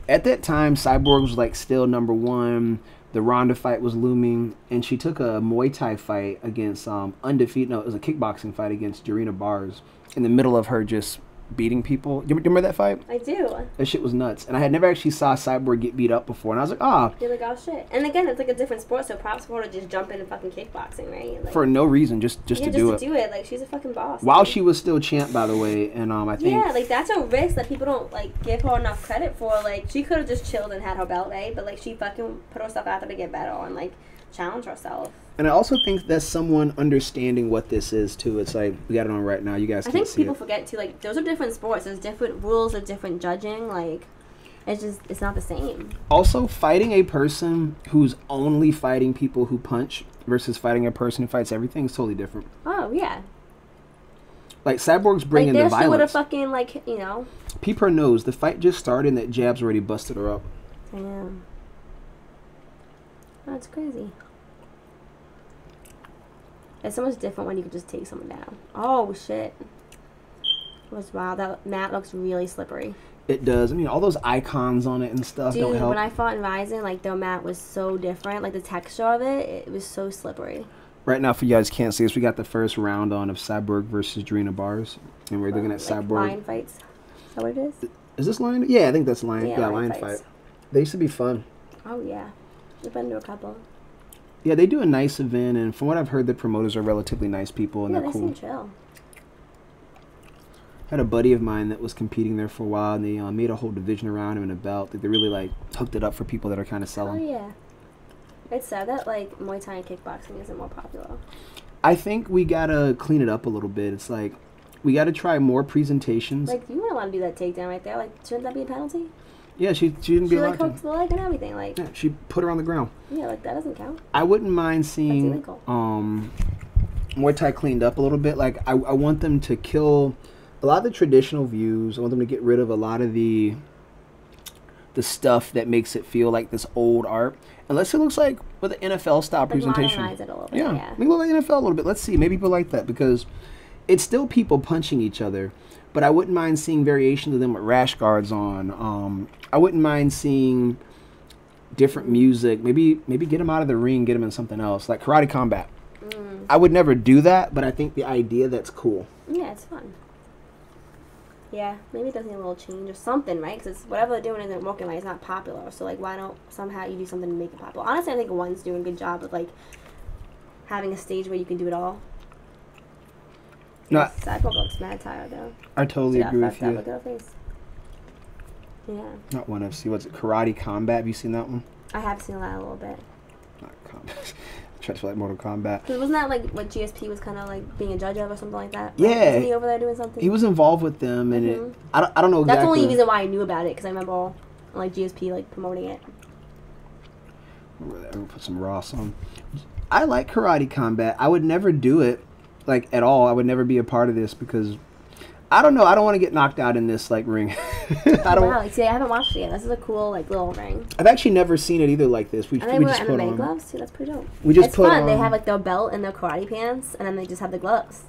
at that time Cyborg was like still #1. The Ronda fight was looming, and she took a Muay Thai fight against undefeated. No, it was a kickboxing fight against Jarena Bars in the middle of her just beating people. You remember that fight? I do. That shit was nuts, and I had never actually saw Cyborg get beat up before, and I was like, ah. You're like, oh shit. And again, it's like a different sport, so props for her to just jump in and fucking kickboxing, right? Like, for no reason, just to do it. Like she's a fucking boss. While she was still champ, by the way, and I think. Yeah, like that's a risk that people don't like give her enough credit for. Like she could have just chilled and had her belt, right? But like she fucking put herself out there to get better and like challenge herself. And I also think that's someone understanding what this is too. It's like we got it on right now. You guys. I think people forget too. Like those are different sports. There's different rules of different judging. Like it's not the same. Also, fighting a person who's only fighting people who punch versus fighting a person who fights everything is totally different. Oh yeah. Like Cyborg's bringing the violence. She would have fucking like Peep her nose. The fight just started and that jab's already busted her up. Damn. That's crazy. It's so much different when you can just take someone down. Oh shit. It was wild. That mat looks really slippery. It does. I mean, all those icons on it and stuff don't help. When I fought in Rising, like the mat was so different. Like the texture of it, it was so slippery. Right now, for you guys can't see us, we got the first round on of Cyborg versus Jarena Bars, and we're looking at Cyborg. Lion fights. Is that what it is? Is this lion? Yeah, I think that's lion. Yeah, lion fight. They used to be fun. Oh yeah, we've been to a couple. Yeah, they do a nice event, and from what I've heard, the promoters are relatively nice people, and they're cool. Seem chill. Had a buddy of mine that was competing there for a while, and they made a whole division around him and a belt. They really like hooked it up for people that are kind of selling. Oh yeah, it's sad that like Muay Thai and kickboxing isn't more popular. I think we gotta clean it up a little bit. It's like we gotta try more presentations. Like you wouldn't want to do that takedown right there. Like shouldn't that be a penalty? Yeah, she didn't be allowed to. She like hooked the leg and everything. Like yeah, she put her on the ground. Yeah, like that doesn't count. I wouldn't mind seeing Muay Thai cleaned up a little bit. Like I want them to kill a lot of the traditional views. I want them to get rid of a lot of the stuff that makes it feel like this old art. Unless it looks like with an NFL style presentation. Modernize it a little bit, yeah. Maybe look like NFL a little bit. Let's see. Maybe people like that because it's still people punching each other. But I wouldn't mind seeing variations of them with rash guards on. I wouldn't mind seeing different music. Maybe get them out of the ring, get them in something else, like karate combat. I would never do that, but I think the idea that's cool. Yeah, it's fun. Yeah, maybe it does need a little change or something, right? Because whatever they're doing isn't working right. It's not popular. So, like, why don't somehow you do something to make it popular? Honestly, I think One's doing a good job of, like, having a stage where you can do it all. No, Cyborg looks mad tired, though. I totally agree with you. Look at her face. Yeah. Not ONE FC. What's it? Karate Combat. Have you seen that one? I have seen that a little bit. Not combat. Try to feel like Mortal Kombat. Wasn't that like what GSP was kind of like being a judge of or something like that? Yeah. Like, wasn't he over there doing something? He was involved with them, and I don't know exactly. That's the only reason why I knew about it, because I remember like GSP like promoting it. I'm gonna put some Ross on. I like Karate Combat. I would never do it, like at all. I would never be a part of this because I don't know. I don't want to get knocked out in this like ring. Wow, see, I haven't watched it yet. This is a cool like little ring. I've actually never seen it either like this. And they wear MMA gloves too. That's pretty dope. It's fun. They have like their belt and their karate pants, and then they just have the gloves.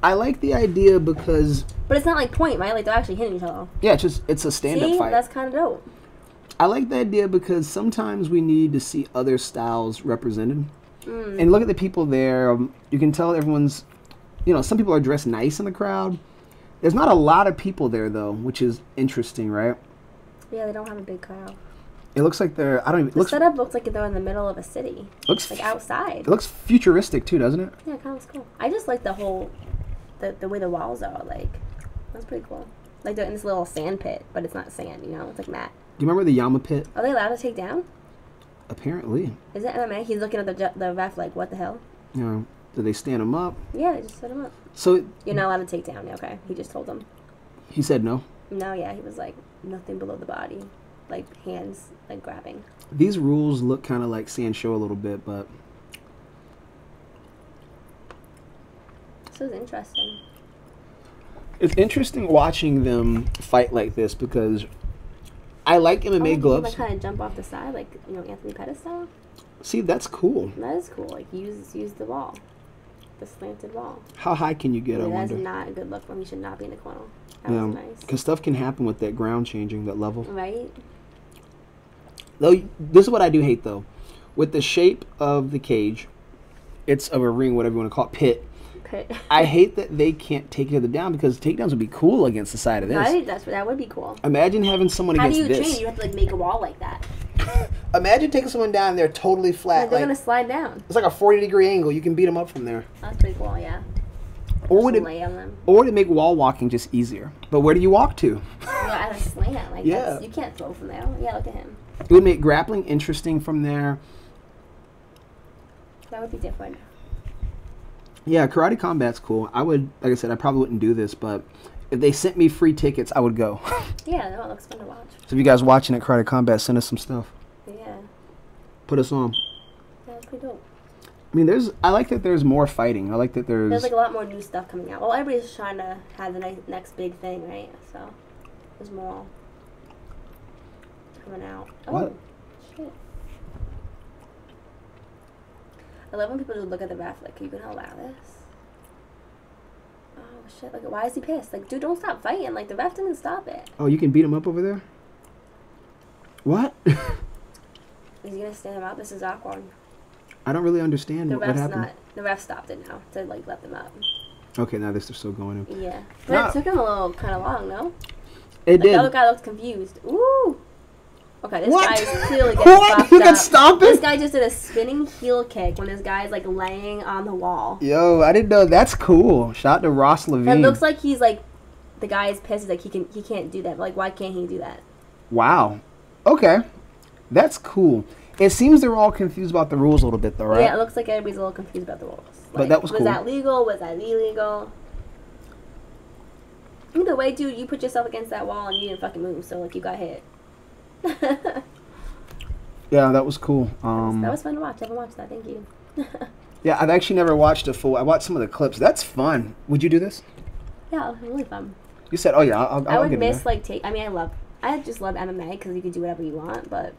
I like the idea because. But it's not like point, right? Like they're actually hitting each other. Yeah, it's a stand-up fight. That's kind of dope. I like the idea because sometimes we need to see other styles represented. And look at the people there. You can tell everyone's, some people are dressed nice in the crowd. There's not a lot of people there, though, which is interesting, right? Yeah, they don't have a big crowd. It looks like they're. I don't even. The setup looks like they're in the middle of a city. Looks like outside. It looks futuristic too, doesn't it? Yeah, it kind of looks cool. I just like the whole, the way the walls are. Like, that's pretty cool. Like they're in this little sand pit, but it's not sand. You know, it's like mat. Do you remember the Yama pit? Are they allowed to take down? Apparently. Is it MMA? He's looking at the ref like, what the hell? Yeah. Did they stand him up? Yeah, they just set him up. So you're not allowed to take down. Okay, he just told them. He said no. No, yeah, he was like nothing below the body, like hands like grabbing. These rules look kind of like Sancho a little bit, but this is interesting. It's interesting watching them fight like this because I like MMA gloves. Like kind of jump off the side, like Anthony Pettis style. See, that's cool. That is cool. Like use the wall, the slanted wall. How high can you get? I wonder. That's not a good look for him. He should not be in the corner. That Yeah, was nice. because stuff can happen with that ground changing, that level. Right. Though this is what I do hate though, with the shape of the cage, it's of a ring, whatever you want to call it, pit. I hate that they can't take each other down because takedowns would be cool against the side of this. Right, that would be cool. Imagine having someone against this. How do you train? You have to like make a wall like that. Imagine taking someone down there totally flat. Like, they're gonna slide down. It's like a 40-degree angle. You can beat them up from there. That's pretty cool, yeah. Or would lay on them. Or to make wall walking just easier. But where do you walk to? Yeah, at a slant. Like yeah. You can't throw from there. Yeah, look at him. It would make grappling interesting from there. That would be different. Yeah, karate combat's cool. I would, like I said, I probably wouldn't do this, but if they sent me free tickets, I would go. Yeah, no, it looks fun to watch. So if you guys watching at Karate Combat, send us some stuff. Yeah. Put us on. Yeah, that's pretty dope. I mean, I like that there's more fighting. I like that there's like a lot more new stuff coming out. Well, everybody's trying to have the next big thing, right? So there's more coming out. Oh, what? Shit. I love when people just look at the ref like, you gonna allow this? Oh shit! Like, why is he pissed? Like, dude, don't stop fighting. Like, the ref didn't stop it. Oh, you can beat him up over there? What? Is he gonna stand him up? This is awkward. I don't really understand what happened. The ref stopped it now to like let them up. Okay, now they're still going in. Yeah, but it took him a little kind of long, no? It did. The other guy looked confused. Ooh. Okay, this guy is clearly getting What? He got stomped? This guy just did a spinning heel kick when this guy's like laying on the wall. Yo, I didn't know. That's cool. Shout out to Ross Levine. It looks like he's like, the guy is pissed. He's like, he can't do that. But like, why can't he do that? Wow. Okay. That's cool. It seems they're all confused about the rules a little bit, though, right? Yeah, it looks like everybody's a little confused about the rules. Like, but that was cool. Was that legal? Was that illegal? Either way, dude, you put yourself against that wall and you didn't fucking move, so like you got hit. Yeah, that was cool. That was fun to watch. I haven't watched that. Thank you. Yeah, I've actually never watched a full. I watched some of the clips. That's fun. Would you do this? Yeah, it was really fun. You said, "Oh yeah, I'll I would get miss like I just love MMA because you can do whatever you want, but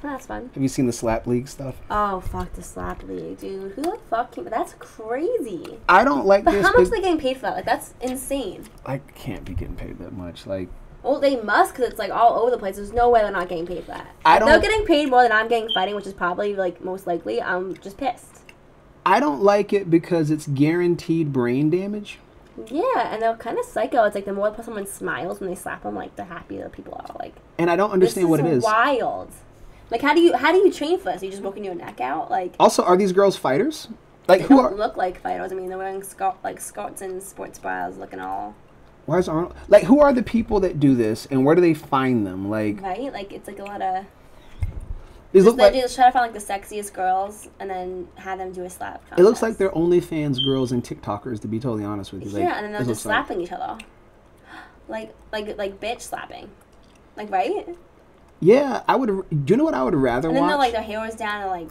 that's fun. Have you seen the slap league stuff? Oh fuck the slap league, dude! Who the fuck came? That's crazy. I don't like but this. How much are they getting paid for that? Like that's insane. I can't be getting paid that much. Like. Well, they must because it's like all over the place. There's no way they're not getting paid for that. If they're getting paid more than I'm getting fighting, which is probably like most likely, I'm just pissed. I don't like it because it's guaranteed brain damage. Yeah, and they're kind of psycho. It's like the more someone smiles when they slap them, like the happier people are. Like, and I don't understand what it is. Wild. Like, how do you train for this? Are you just working your neck out? Like, also, are these girls fighters? Like, they who don't look like fighters. I mean, they're wearing skirts and sports bras, looking all. Why is Arnold? Like, who are the people that do this, and where do they find them? Like, right? Like, it's like a lot of. These look like, they just try to find like the sexiest girls and then have them do a slap contest. It looks like they're OnlyFans girls and TikTokers, to be totally honest with you. Like, yeah, and then they're just slapping each other, like bitch slapping, like right. Yeah, I would. Do you know what I would rather watch? And then they're like their hair is down and like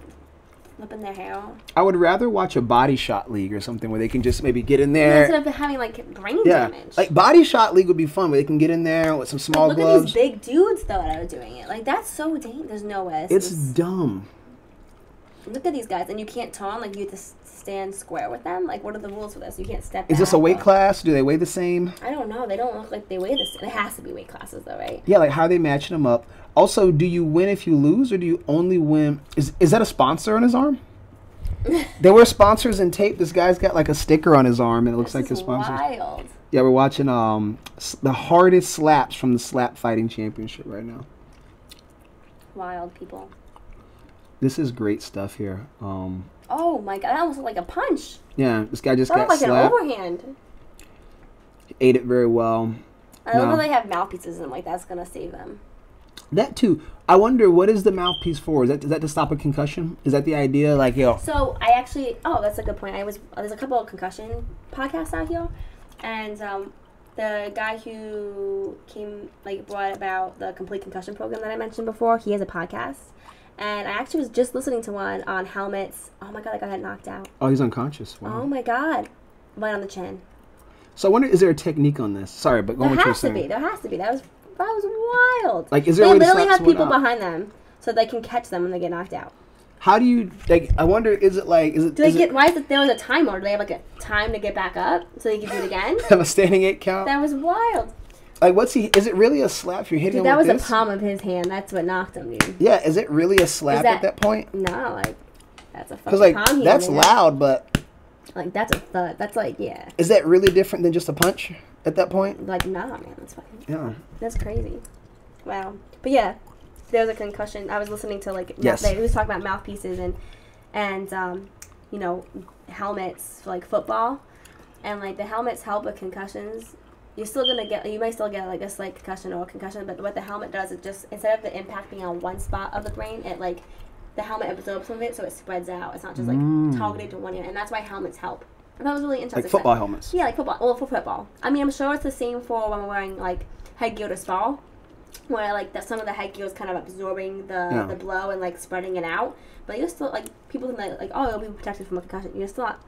flipping their hair. I would rather watch a body shot league or something where they can just maybe get in there. Instead of having like brain damage. Like body shot league would be fun where they can get in there with some small gloves. Look at these big dudes though that are doing it. Like that's so dangerous. There's no way. It's dumb. Look at these guys, and you can't turn. Like you have to stand square with them. Like what are the rules for this? You can't step. Is this a weight class? Do they weigh the same? I don't know. They don't look like they weigh the same. It has to be weight classes though, right? Yeah, like how are they matching them up? Also, do you win if you lose, or do you only win? Is that a sponsor on his arm? They were sponsors in tape. This guy's got like a sticker on his arm, and it looks like his sponsors. Wild. Yeah, we're watching the hardest slaps from the Slap Fighting Championship right now. Wild people. This is great stuff here. Oh my god, that almost looked like a punch. Yeah, this guy just got like slapped. An overhand. He ate it very well. I love when they have mouthpieces and like that's gonna save them. That too. I wonder, what is the mouthpiece for? Is that to stop a concussion? Is that the idea? Like, yo. So I actually, that's a good point. There's a couple of concussion podcasts out here, and the guy who brought about the complete concussion program that I mentioned before, he has a podcast. And I actually was just listening to one on helmets. Oh my god, I got knocked out. Oh, he's unconscious. Wow. Oh my god. Right on the chin. So I wonder, is there a technique on this? Sorry, but going what you're saying. There has to be. That was wild. Like, is there a way to literally slap have people someone behind them so they can catch them when they get knocked out. How do you, like, I wonder, is it like, why is it there was a timer? Do they have like a time to get back up so they can do it again? Have a standing 8 count? That was wild. Like, is it really a slap? You're hitting him that with was this? the palm of his hand. That's what knocked him, dude. Yeah, is it really a slap at that point? No, like, that's a fucking because, like, palm that's loud, but... Like, that's a thud. That's like, yeah. Is that really different than just a punch at that point? Like, nah, man. That's fucking... Yeah. That's crazy. Wow. But, yeah, there was a concussion. I was listening to, like... Yes. He was talking about mouthpieces and you know, helmets for, like, football. And, like, the helmets help with concussions. You might still get like a slight concussion or a concussion, but what the helmet does is just, instead of it impacting on one spot of the brain, it like, the helmet absorbs some of it so it spreads out. It's not just like targeted to one area, and that's why helmets help. And that was really interesting. Like football helmets? Yeah, like football. Well, for football. I mean, I'm sure it's the same for when we're wearing like headgear to spar, where like some of the headgear is kind of absorbing the blow and like spreading it out. But you're still, like, people think like, oh, you'll be protected from a concussion. You're still not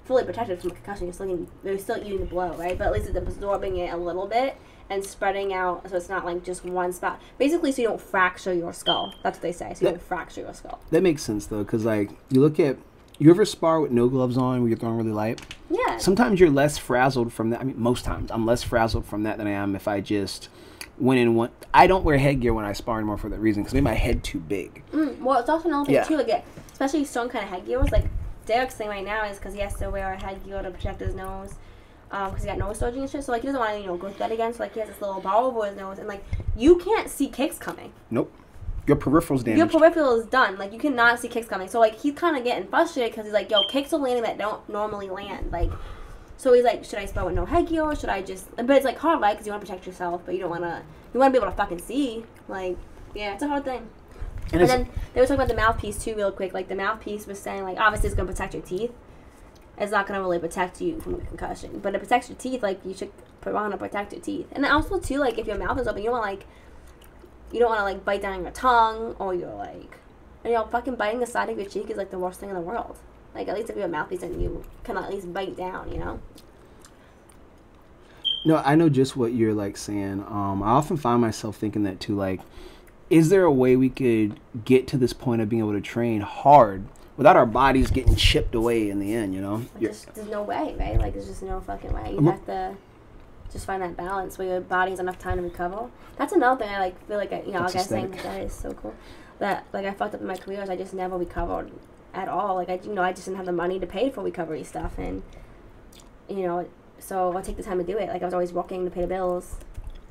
fully protected from a concussion. They're still eating the blow, right? But at least it's absorbing it a little bit and spreading out, so it's not like just one spot. Basically, so you don't fracture your skull. That's what they say. So you don't fracture your skull. That makes sense though, because like you ever spar with no gloves on where you're throwing really light? Yeah. Sometimes you're less frazzled from that. I mean, most times I'm less frazzled from that than I am if I just went in one. I don't wear headgear when I spar anymore for that reason, because it made my head too big. Well, it's also another thing too. Like, especially some kind of headgear. Like Derek's thing right now is because he has to wear a headgear to protect his nose, because he got nose surgery and shit. So like he doesn't want to go through that again. So like he has this little ball over his nose, and like you can't see kicks coming. Nope. Your peripheral's damaged. Your peripheral is done. Like you cannot see kicks coming. So like he's kind of getting frustrated because he's like, yo, kicks are landing that don't normally land. Like, so he's like, should I spar with no headgear or should I just? But it's like hard, right? Because you want to protect yourself, but you don't want to. You want to be able to fucking see. Like, yeah, it's a hard thing. And then they were talking about the mouthpiece too, real quick. Like the mouthpiece was saying, like, obviously it's gonna protect your teeth. It's not gonna really protect you from a concussion, but it protects your teeth. Like you should want to protect your teeth. And also too, like if your mouth is open, you don't want to like bite down your tongue, or you're like, fucking biting the side of your cheek is like the worst thing in the world. Like at least if you have a mouthpiece, and you can at least bite down, No, I know just what you're like saying. I often find myself thinking that too. Like, is there a way we could get to this point of being able to train hard without our bodies getting chipped away in the end? There's no way, right? Like there's just no fucking way. You have to just find that balance where your body has enough time to recover. That's another thing I feel like I guess saying that is so cool. That like I fucked up in my career is I just never recovered at all. Like I just didn't have the money to pay for recovery stuff, and so I'll take the time to do it. Like I was always working to pay the bills,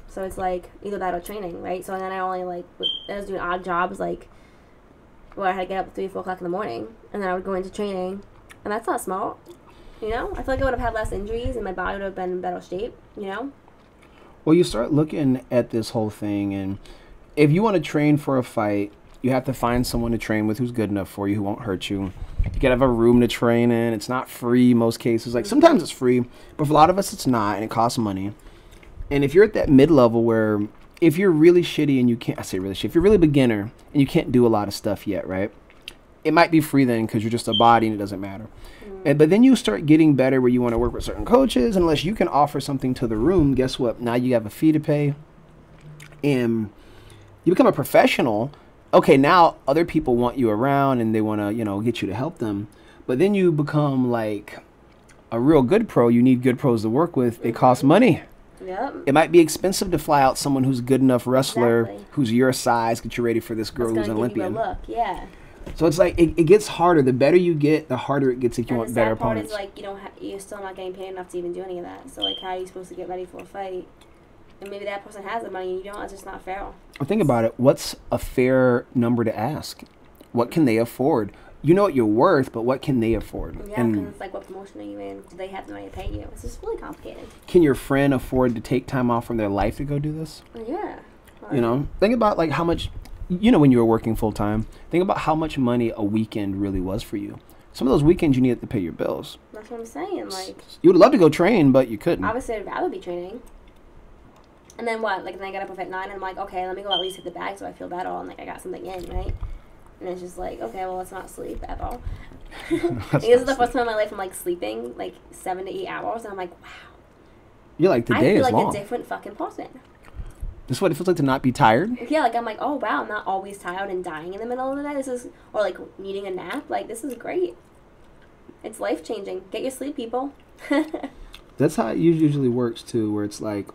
so it's like either that or training, right? So then I only I was doing odd jobs like where I had to get up at 3 or 4 o'clock in the morning, and then I would go into training, and that's not smart. I feel like I would have had less injuries and my body would have been in better shape, Well, you start looking at this whole thing, and if you want to train for a fight, you have to find someone to train with who's good enough for you, who won't hurt you. You gotta have a room to train in. It's not free most cases. Like sometimes it's free, but for a lot of us it's not, and it costs money. And if you're at that mid-level where if you're really shitty and you can't, I say really shitty, if you're really beginner and you can't do a lot of stuff yet, right? It might be free then because you're just a body and it doesn't matter. But then you start getting better where you want to work with certain coaches, and unless you can offer something to the room, guess what? Now you have a fee to pay, and you become a professional. Okay, now other people want you around and they want to, get you to help them. But then you become like a real good pro. You need good pros to work with. It costs money. Yep. It might be expensive to fly out someone who's good enough wrestler, who's your size, get you ready for this girl who's an Olympian. Look, yeah. So it's like it gets harder. The better you get, the harder it gets if you want better opponents. And the sad part is like you're still not getting paid enough to even do any of that. So like how are you supposed to get ready for a fight? and maybe that person has the money and you don't. It's just not fair. Well, think about it. What's a fair number to ask? What can they afford? You know what you're worth, but what can they afford? Yeah, because it's like, what promotion are you in? Do they have the money to pay you? It's just really complicated. Can your friend afford to take time off from their life to go do this? Yeah. You know, think about like how much, you know, when you were working full time, think about how much money a weekend really was for you. Some of those weekends you needed to pay your bills. That's what I'm saying. Like, you would love to go train, but you couldn't. Obviously, I'd rather be training. And then what? Like, then I get up at 9 and I'm like, okay, let me go at least hit the bag so I feel better and like I got something in, right? And it's just like, okay, well, let's not sleep at all. This is the first time in my life I'm like sleeping like 7 to 8 hours, and I'm like, wow. You're like, the day is long. I feel like a different fucking person. This is what it feels like to not be tired? Yeah, like I'm like, oh wow, I'm not always tired and dying in the middle of the day. Or like needing a nap. Like, this is great. It's life changing. Get your sleep, people. That's how it usually works too, where it's like,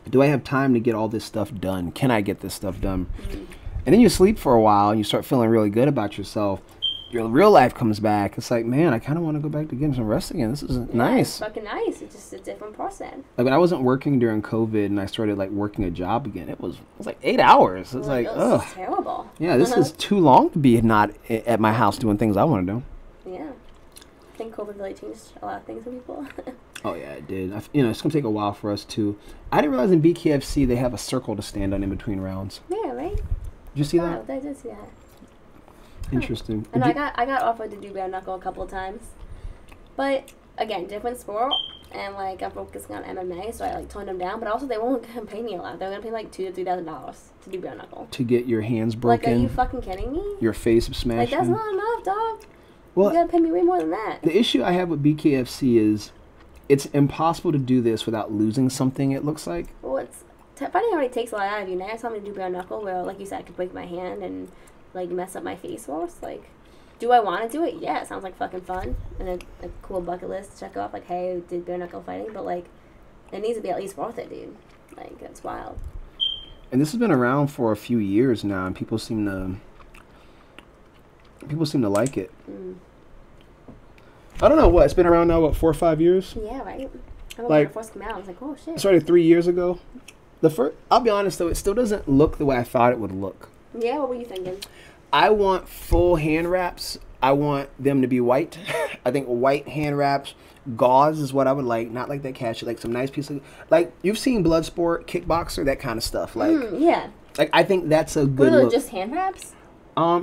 do I have time to get all this stuff done? Can I get this stuff done? Mm-hmm. And then you sleep for a while and you start feeling really good about yourself. Your real life comes back. It's like, man, I kind of want to go back to getting some rest again. This is nice. It's fucking nice. It's just a different person. Like when I wasn't working during COVID and I started like working a job again, it was like 8 hours. It was like, ugh. It's terrible. Yeah, this is too long to be not at my house doing things I want to do. Yeah. I think COVID really changed a lot of things for people. Oh, yeah, it did. You know, it's going to take a while for us too. I didn't realize in BKFC they have a circle to stand on in between rounds. Yeah, right? Did you see that? I did see that. Interesting. And I got offered to do bare knuckle a couple of times. But, again, different sport. And, like, I'm focusing on MMA, so I, like, toned them down. But also, they won't pay me a lot. They're going to pay, like, $2,000 to $3,000 to do bare knuckle. To get your hands broken? Like, are you fucking kidding me? Your face smashed? Like, that's not enough, dog. Well, you got to pay me way more than that. The issue I have with BKFC is it's impossible to do this without losing something, it looks like. Well, fighting already takes a lot out of you. Now you're telling me to do bare knuckle where, like you said, I could break my hand and, like, mess up my face worse. Like, do I want to do it? Yeah, it sounds like fucking fun. And a cool bucket list to check off. Like, hey, I did bare knuckle fighting. But, like, it needs to be at least worth it, dude. Like, that's wild. And this has been around for a few years now, and people seem to like it. Mm. I don't know what. It's been around now, what, 4 or 5 years? Yeah, right. I remember when it first came out, I was like, oh, shit. It started 3 years ago. I'll be honest, though, it still doesn't look the way I thought it would look. Yeah, what were you thinking? I want full hand wraps. I want them to be white. I think white hand wraps, gauze is what I would like. Not like that cashew, like some nice piece of, like, you've seen Bloodsport, Kickboxer, that kind of stuff. Like, yeah. Like, I think that's a good look. look. Just hand wraps?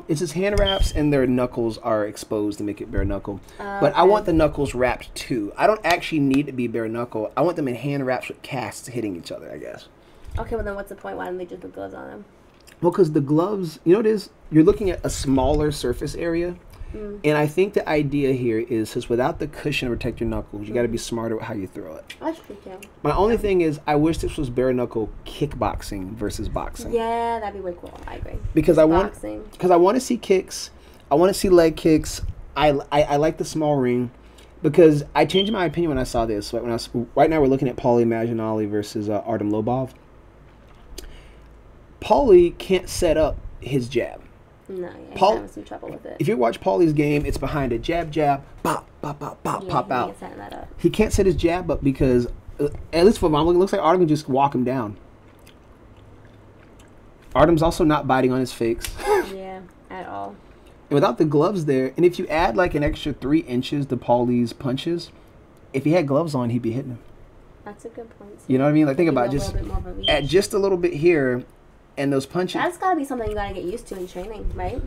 It's just hand wraps, and their knuckles are exposed to make it bare knuckle. But I want the knuckles wrapped too. I don't actually need to be bare knuckle. I want them in hand wraps with casts hitting each other, I guess. Okay, well then what's the point? Why don't they just put gloves on them? Well, because the gloves, you know what it is? You're looking at a smaller surface area. And I think the idea here is just without the cushion to protect your knuckles, you got to be smarter with how you throw it. That's true too. My only thing is, I wish this was bare knuckle kickboxing versus boxing. Yeah, that'd be way cool. I agree. Because I want to see kicks. I want to see leg kicks. I like the small ring, because I changed my opinion when I saw this. Like right now we're looking at Paulie Malignaggi versus Artem Lobov. Paulie can't set up his jab. No, yeah, he's having some trouble with it. If you watch Paulie's game, it's behind a jab, pop, pop, pop, pop, pop out. He can't set that up. He can't set his jab up because, at least for mom, it looks like Artem can just walk him down. Artem's also not biting on his fakes. Yeah, at all. And without the gloves there, and if you add like an extra 3 inches to Paulie's punches, if he had gloves on, he'd be hitting him. That's a good point. You know what I mean? Like, think about it. Just at just a little bit here. And those punches. That's got to be something you got to get used to in training, right?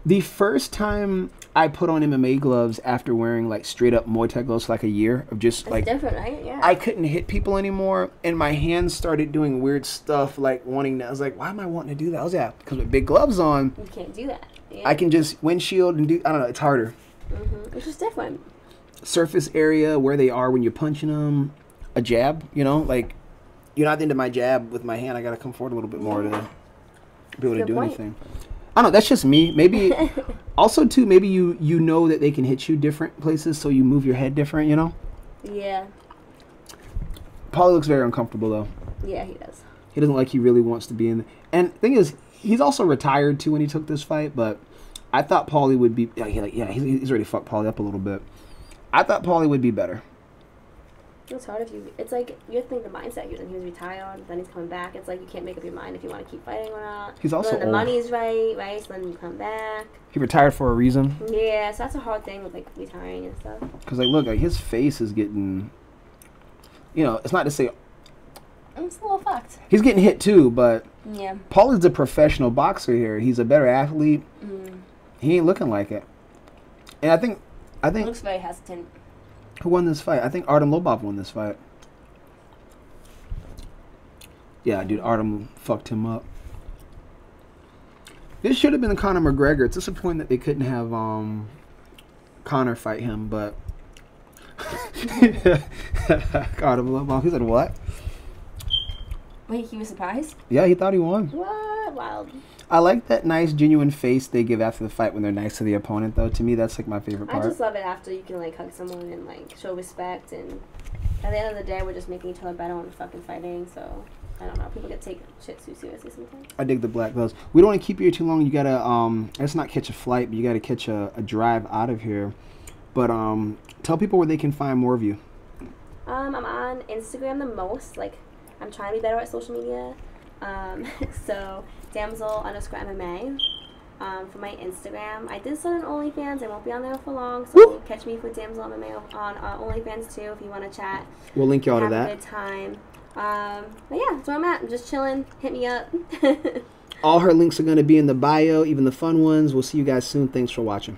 The first time I put on MMA gloves after wearing like straight up Muay Thai gloves for like a year of just it's like different, right? Yeah. I couldn't hit people anymore, and my hands started doing weird stuff, like wanting to. I was like, why am I wanting to do that? I was because with big gloves on, you can't do that. Yeah. I can just windshield and do. I don't know. It's harder. It's just different. Surface area where they are when you're punching them, a jab. You know, like you're not into my jab with my hand. I got to come forward a little bit more to be able to do anything. I don't know. That's just me. Maybe also too. Maybe you know that they can hit you different places, so you move your head different. You know. Yeah. Paulie looks very uncomfortable though. Yeah, he does. He doesn't like he really wants to be in. And the thing is, he's also retired too when he took this fight. But I thought Paulie would be. He's already fucked Paulie up a little bit. I thought Paulie would be better. It's hard if you. It's like you have to think the mindset he was in. He was retired, then he's coming back. It's like you can't make up your mind if you want to keep fighting or not. He's also then the old. money's right. So then you come back. He retired for a reason. Yeah, so that's a hard thing with like retiring and stuff. Cause like, look, like his face is getting. You know, it's not to say. It's a little fucked. He's getting hit too, but. Yeah. Paul is a professional boxer here. He's a better athlete. He ain't looking like it. And I think. He looks very hesitant. Who won this fight? I think Artem Lobov won this fight. Yeah, dude, Artem fucked him up. This should have been Conor McGregor. It's disappointing that they couldn't have Conor fight him, but Artem Lobov. He said what? Wait, he was surprised? Yeah, he thought he won. What? Wild. I like that nice, genuine face they give after the fight when they're nice to the opponent, though. To me, that's like my favorite part. I just love it after you can like hug someone and like show respect, and at the end of the day, we're just making each other better when we're fucking fighting. So I don't know. People get take shit too seriously sometimes. I dig the black gloves. We don't want to keep you here too long. You gotta let's not catch a flight, but you gotta catch a drive out of here. But tell people where they can find more of you. I'm on Instagram the most. Like I'm trying to be better at social media. So damsel_MMA for my Instagram. I did start on OnlyFans. I won't be on there for long, so catch me for Damsel MMA on OnlyFans too if you want to chat. We'll link y'all to that. Have a good time. But yeah, that's where I'm at. I'm just chilling. Hit me up. All her links are going to be in the bio, even the fun ones. We'll see you guys soon. Thanks for watching.